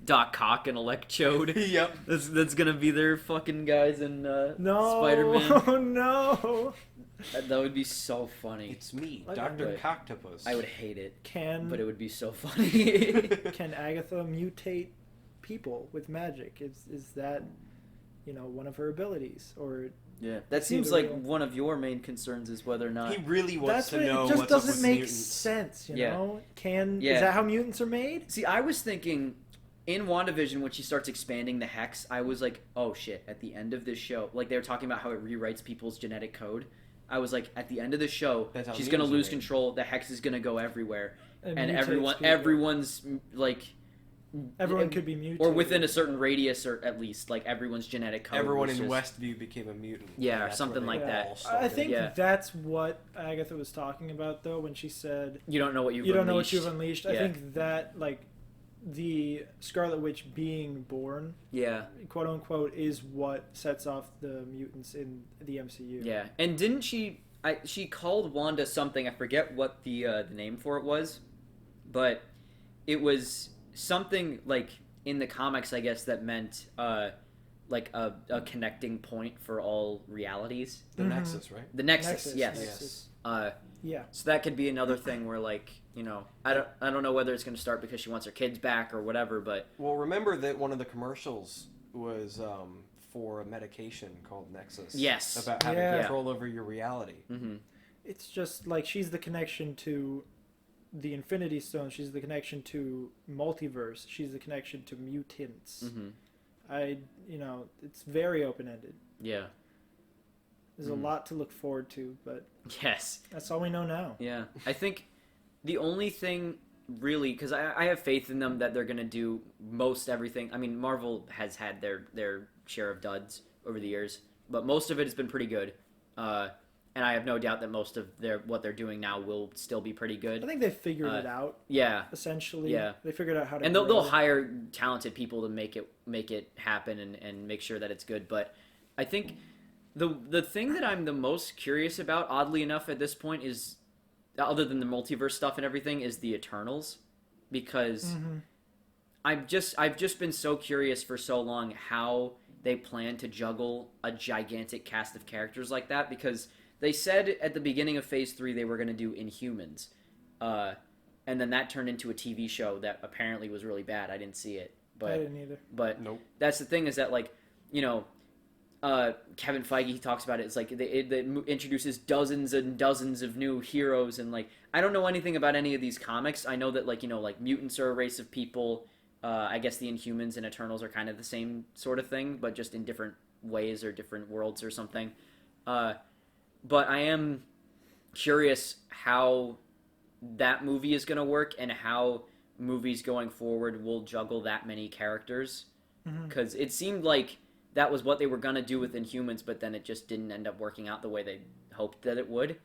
Doc Ock and Electrode. Yep. That's gonna be their fucking guys in No, Spider-Man. Oh no. That would be so funny. It's me, Like, Dr. Coctopus. I would hate it, but it would be so funny. Can Agatha mutate people with magic? Is that one of her abilities? Or that seems like one of your main concerns is whether or not he really wants to know it just what's up doesn't with make mutants. sense, Is Yeah. that how mutants are made? See, I was thinking in WandaVision when she starts expanding the hex, I was like, oh shit, at the end of this show, like they were talking about how it rewrites people's genetic code. I was like, at the end of the show, she's gonna lose control, the hex is gonna go everywhere, and everyone's like, everyone could be mutated, or within a certain radius, or at least like everyone's genetic code. Everyone in Westview became a mutant. Yeah, or something like that. I think that's what Agatha was talking about, though, when she said, "You don't know what you've unleashed." I think that the Scarlet Witch being born, quote unquote, is what sets off the mutants in the MCU. Yeah, and didn't she called Wanda something, I forget what the name for it was, but it was something like in the comics, I guess, that meant like a connecting point for all realities. The Nexus, right? The Nexus, yes. Yeah. So that could be another thing where, like, I don't know whether it's going to start because she wants her kids back or whatever, but well, remember that one of the commercials was for a medication called Nexus. Yes. About having control over your reality. Mm-hmm. It's just like she's the connection to the Infinity Stone. She's the connection to multiverse. She's the connection to mutants. Mm-hmm. It's very open-ended. Yeah. There's a lot to look forward to, but yes, that's all we know now. Yeah, I think the only thing really, because I have faith in them that they're going to do most everything. I mean, Marvel has had their share of duds over the years, but most of it has been pretty good. And I have no doubt that most of what they're doing now will still be pretty good. I think they've figured it out. Yeah. Essentially. Yeah. They figured out how to. And they'll hire talented people to make it happen and make sure that it's good. But I think the thing that I'm the most curious about, oddly enough, at this point is, other than the multiverse stuff and everything, is the Eternals, because I've just been so curious for so long how they plan to juggle a gigantic cast of characters like that, because they said at the beginning of Phase 3 they were going to do Inhumans, and then that turned into a TV show that apparently was really bad. I didn't see it, but I didn't either. But nope. That's the thing, is that, like, Kevin Feige, he talks about it. It's like it introduces dozens and dozens of new heroes, and like I don't know anything about any of these comics. I know that like mutants are a race of people, I guess the Inhumans and Eternals are kind of the same sort of thing, but just in different ways or different worlds or something. But I am curious how that movie is going to work and how movies going forward will juggle that many characters. Because it seemed like that was what they were going to do with Inhumans, but then it just didn't end up working out the way they hoped that it would.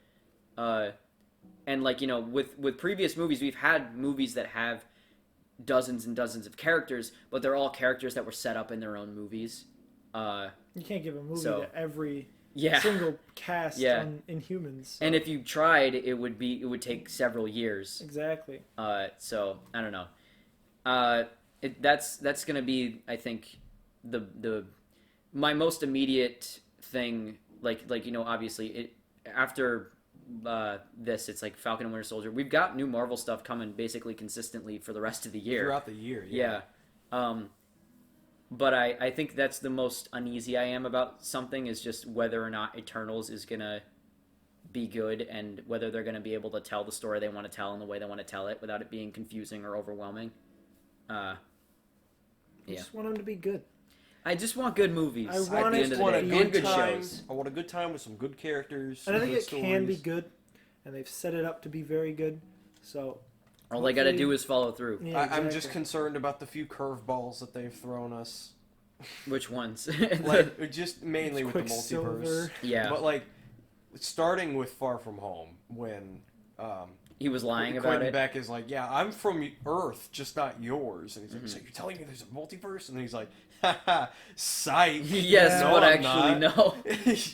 And like, you know, with previous movies, we've had movies that have dozens and dozens of characters, but they're all characters that were set up in their own movies. You can't give a movie So- to every Yeah. single cast Yeah. on Inhumans. And if you tried, it would take several years. Exactly. So I don't know. That's gonna be, I think, my most immediate thing. Like you know, obviously, after this, it's like Falcon and Winter Soldier. We've got new Marvel stuff coming basically consistently for the rest of the year. Throughout the year, Yeah. But I think that's the most uneasy I am about something, is just whether or not Eternals is gonna be good and whether they're gonna be able to tell the story they want to tell in the way they want to tell it without it being confusing or overwhelming. I Yeah. just want them to be good. I just want good movies. I at want the it end of to the be day. a And good time. shows. I want a good time with some good characters. And I some think it good can be stories. good, and they've set it up to be very good. So All they gotta hopefully- do is follow through. yeah, I'm just exactly. concerned about the few curveballs that they've thrown us. Which ones? Like, just mainly with the multiverse. Quicksilver. Yeah. But like, starting with Far From Home, when He was lying about Quentin it. Beck is like, yeah, I'm from Earth, just not yours. And he's like, Mm-hmm. so you're telling me there's a multiverse? And he's like, haha, psych. Yes, no, but I'm actually, not. no.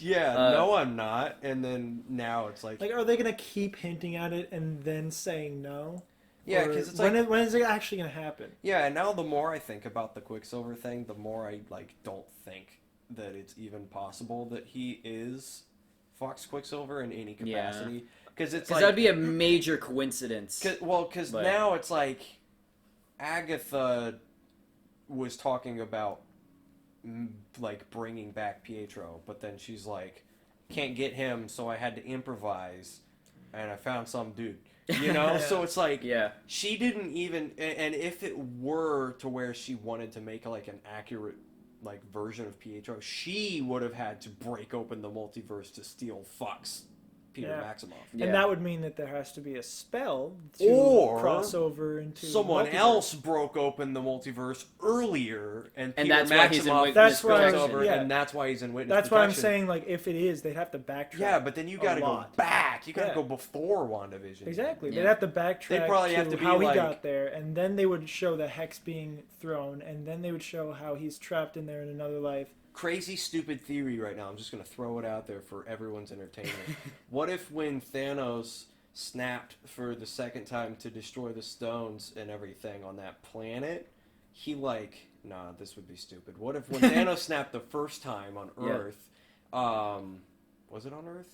Yeah, no, I'm not. And then now it's like, Like, are they gonna keep hinting at it and then saying no? yeah, Or because it's when like, when is it actually gonna happen? yeah, and now the more I think about the Quicksilver thing, the more I like don't think that it's even possible that he is Fox Quicksilver in any Yeah. capacity. Because it's Because like, that'd be a major coincidence. because But- now it's like Agatha was talking about like bringing back Pietro, but then she's like, can't get him, so I had to improvise, and I found some dude. You know, so it's like, Yeah. she didn't even, and if it were to where she wanted to make like an accurate like version of Pietro, she would have had to break open the multiverse to steal Fox Peter Yeah. Maximoff. Yeah. And that would mean that there has to be a spell to Or cross over into Someone multiverse. else broke open the multiverse earlier, and Peter that's why he's in Maximoff witness That's why- goes protection. over, yeah. and that's why he's in witness That's why I'm protection. saying, like, if it is, they'd have to backtrack. Yeah, but then you got to a go lot. back. You got to Yeah. go before WandaVision. Exactly. Yeah. They'd have to backtrack They'd probably to, have to be how he like- got there, and then they would show the hex being thrown, and then they would show how he's trapped in there in another life. Crazy, stupid theory right now. I'm just going to throw it out there for everyone's entertainment. What if when Thanos snapped for the second time to destroy the stones and everything on that planet, he like, nah, this would be stupid. What if when Thanos snapped the first time on Yeah. Earth, was it on Earth?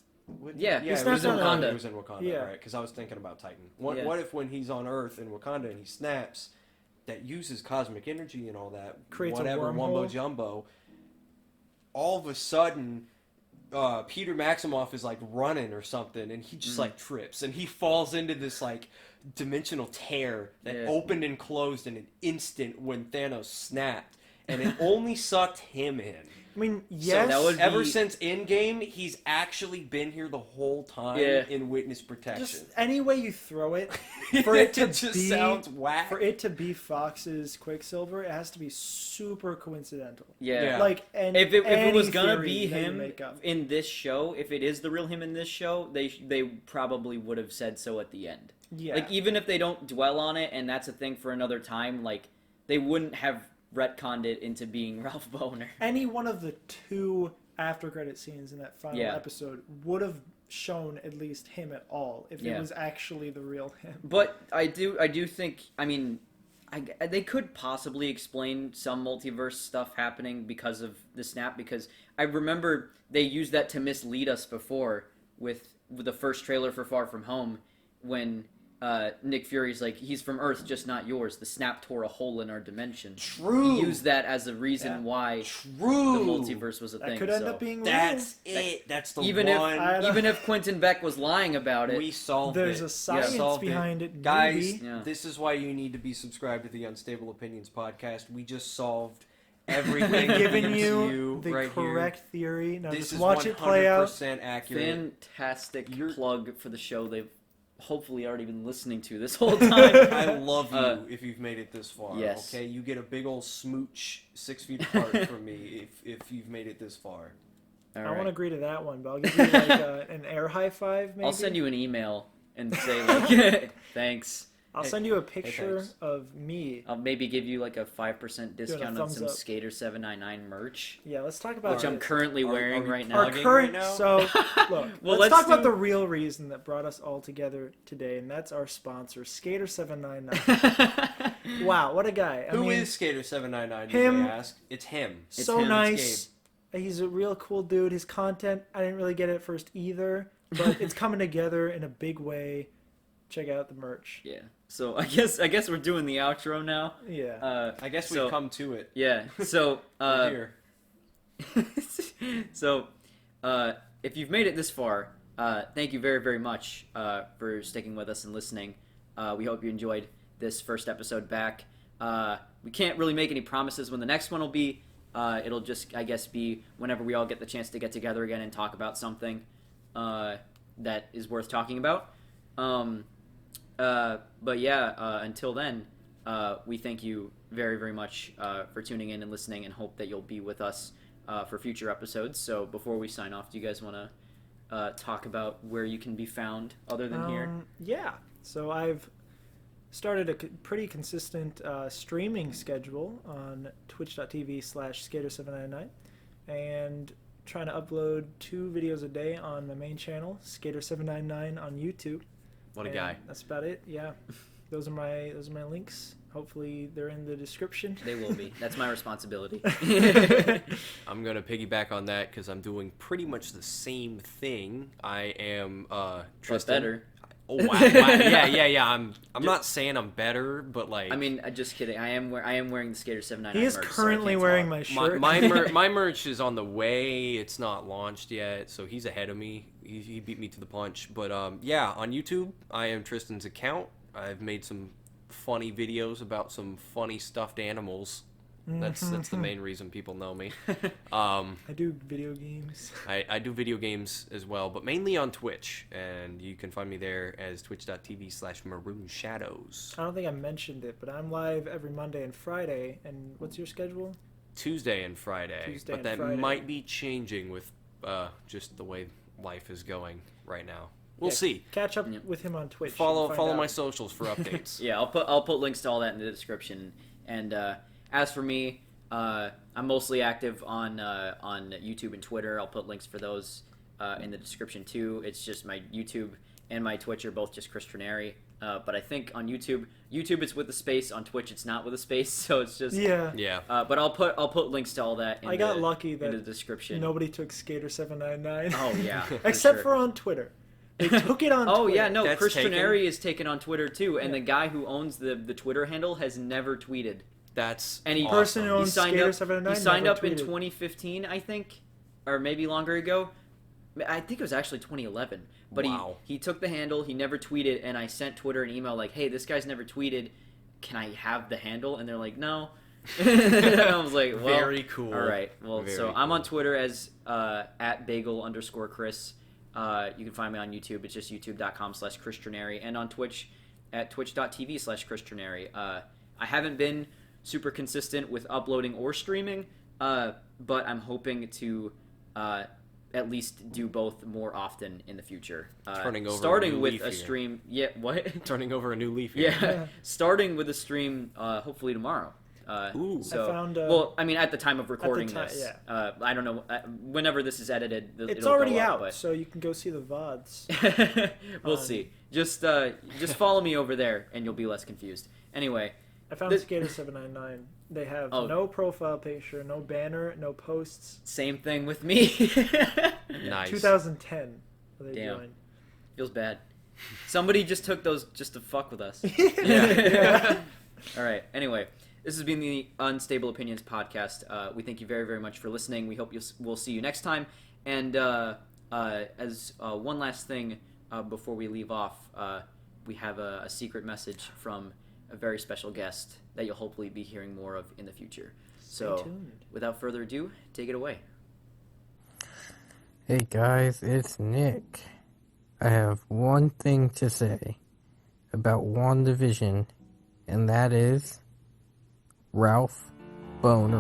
Yeah, He it snapped was in on Wakanda. Earth. It was in Wakanda, Yeah. right? Because I was thinking about Titan. What, Yeah. what if when he's on Earth in Wakanda and he snaps, that uses cosmic energy and all that, Creates a whatever, wormhole? wumbo jumbo, all of a sudden, Peter Maximoff is like running or something, and he just like trips, and he falls into this like dimensional tear that Yeah. opened and closed in an instant when Thanos snapped, and it only sucked him in. I mean, yes, that would Ever be- since Endgame, he's actually been here the whole time Yeah. in witness protection. just any way you throw it, for it to just be sounds whack. for it to be Fox's Quicksilver, it has to be super coincidental. Yeah. Yeah. Like, and If it any was gonna theory be that you him make up. in this show, if it is the real him in this show, they probably would have said so at the end. Yeah. Like, even if they don't dwell on it, and that's a thing for another time, like, they wouldn't have retconned it into being Ralph Boner. Any one of the two after credit scenes in that final Yeah. episode would have shown at least him at all if Yeah. it was actually the real him. But I do think, I mean, they could possibly explain some multiverse stuff happening because of the snap, because I remember they used that to mislead us before with the first trailer for Far From Home, when Nick Fury's like, he's from Earth, just not yours. The snap tore a hole in our dimension. True. He used that as a reason why True. the multiverse was a That thing. could end so up being That's real. it. That's the even one. even if Quentin Beck was lying about it, We solved There's it. a science Solved behind it, Guys, maybe. Yeah. this is why you need to be subscribed to the Unstable Opinions podcast. We just solved everything. Giving with you the right correct theory. Now Here. This just is watch it play out. 100% accurate. fantastic You're- plug for the show they've hopefully already been listening to this whole time. I love you if you've made it this far. Yes. Okay, you get a big old smooch 6 feet apart from me if you've made it this far. All I right. won't agree to that one, but I'll give you like an air high five. Maybe I'll send you an email and say like, thanks. I'll Hey, send you a picture thanks. of me. I'll maybe give you like a 5% discount on thumbs some up. Skater 799 merch, Yeah, let's talk about which I'm this. currently Are- wearing are we right now. Our plugging current. right now? So look, Well, let's let's talk about do- the real reason that brought us all together today, and that's our sponsor, Skater 799. Wow, what a guy! Who is Skater 799? him. You may ask. It's him. so him, it's nice? He's a real cool dude. His content, I didn't really get it at first either, but it's coming together in a big way. Check out the merch. Yeah. So I guess we're doing the outro now. Yeah. I guess so- we've come to it. Yeah. So We're here. so if you've made it this far, thank you very, very much for sticking with us and listening. We hope you enjoyed this first episode back. We can't really make any promises when the next one will be. It'll just, I guess, be whenever we all get the chance to get together again and talk about something that is worth talking about. But yeah, until then, we thank you very, very much for tuning in and listening, and hope that you'll be with us for future episodes. So before we sign off, do you guys want to talk about where you can be found other than here? Yeah. So I've started a pretty consistent streaming schedule on twitch.tv/skater799 and trying to upload 2 videos a day on my main channel, Skater799 on YouTube. What a And guy. That's about it. Yeah. Those are my links. Hopefully they're in the description. They will be. That's my responsibility. I'm gonna piggyback on that because I'm doing pretty much the same thing. I am But Triston. better. Oh wow. Yeah. I'm not saying I'm better, but like I mean, just kidding. I am wearing the Skater 799 He is merch, so I currently can't wearing talk. my shirt. my merch is on the way. It's not launched yet, so he's ahead of me. He beat me to the punch. But yeah, on YouTube, I am Tristan's account. I've made some funny videos about some funny stuffed animals. That's the main reason people know me. I do video games. I do video games as well, but mainly on Twitch, and you can find me there as twitch.tv/maroonshadows. I don't think I mentioned it, but I'm live every Monday and Friday. And what's your schedule? Tuesday and Friday, Tuesday but and that Friday. might be changing with just the way life is going right now. We'll Yeah, see. Catch up Yeah. with him on Twitch. and Follow find my out. socials for updates. Yeah, I'll put links to all that in the description. And as for me, I'm mostly active on YouTube and Twitter. I'll put links for those in the description too. It's just my YouTube and my Twitch are both just Chris Trinary. But I think on YouTube it's with a space. On Twitch it's not with a space, so it's just Yeah. Yeah. But I'll put links to all that. In I got lucky in the that description. nobody took Skater799. Oh yeah, Except sure. for on Twitter. They took it on Oh Twitter. yeah, no, That's Chris taken. Trinary is taken on Twitter too, and Yeah. the guy who owns the Twitter handle has never tweeted. That's And he- awesome. Person who He owns signed up. Skater799 He signed never up in tweeted. 2015, I think, or maybe longer ago. I think it was actually 2011. But Wow. he took the handle. He never tweeted, and I sent Twitter an email like, "Hey, this guy's never tweeted. Can I have the handle?" And they're like, "No." And I was like, "Well, Very cool. all right. Well, Very so I'm on cool. Twitter as @bagel_Chris. You can find me on YouTube. It's just youtube.com/Chris Trinary, and on Twitch at twitch.tv/Chris Trinary. I haven't been super consistent with uploading or streaming, but I'm hoping to at least do both more often in the future. Turning over a starting new with leaf a here. stream. Yeah, what? Turning over a new leaf here. Yeah, starting with a stream hopefully tomorrow. Ooh. So, I found, well, I mean, at the time of recording time, this, yeah. I don't know. Whenever this is edited, It's it'll already go up, out, but- so you can go see the VODs. we'll see. Just follow me over there, and you'll be less confused. Anyway, I found This- Skater799. They have Oh. no profile picture, no banner, no posts. same thing with me. Nice. 2010 they Damn. joined. Feels bad. Somebody just took those just to fuck with us. Yeah. All right. Anyway, this has been the Unstable Opinions podcast. We thank you very, very much for listening. We hope we'll see you next time. And as one last thing before we leave off, we have a secret message from a very special guest that you'll hopefully be hearing more of in the future. So, without further ado, take it away. Hey guys, it's Nick. I have one thing to say about WandaVision, and that is Ralph Boner.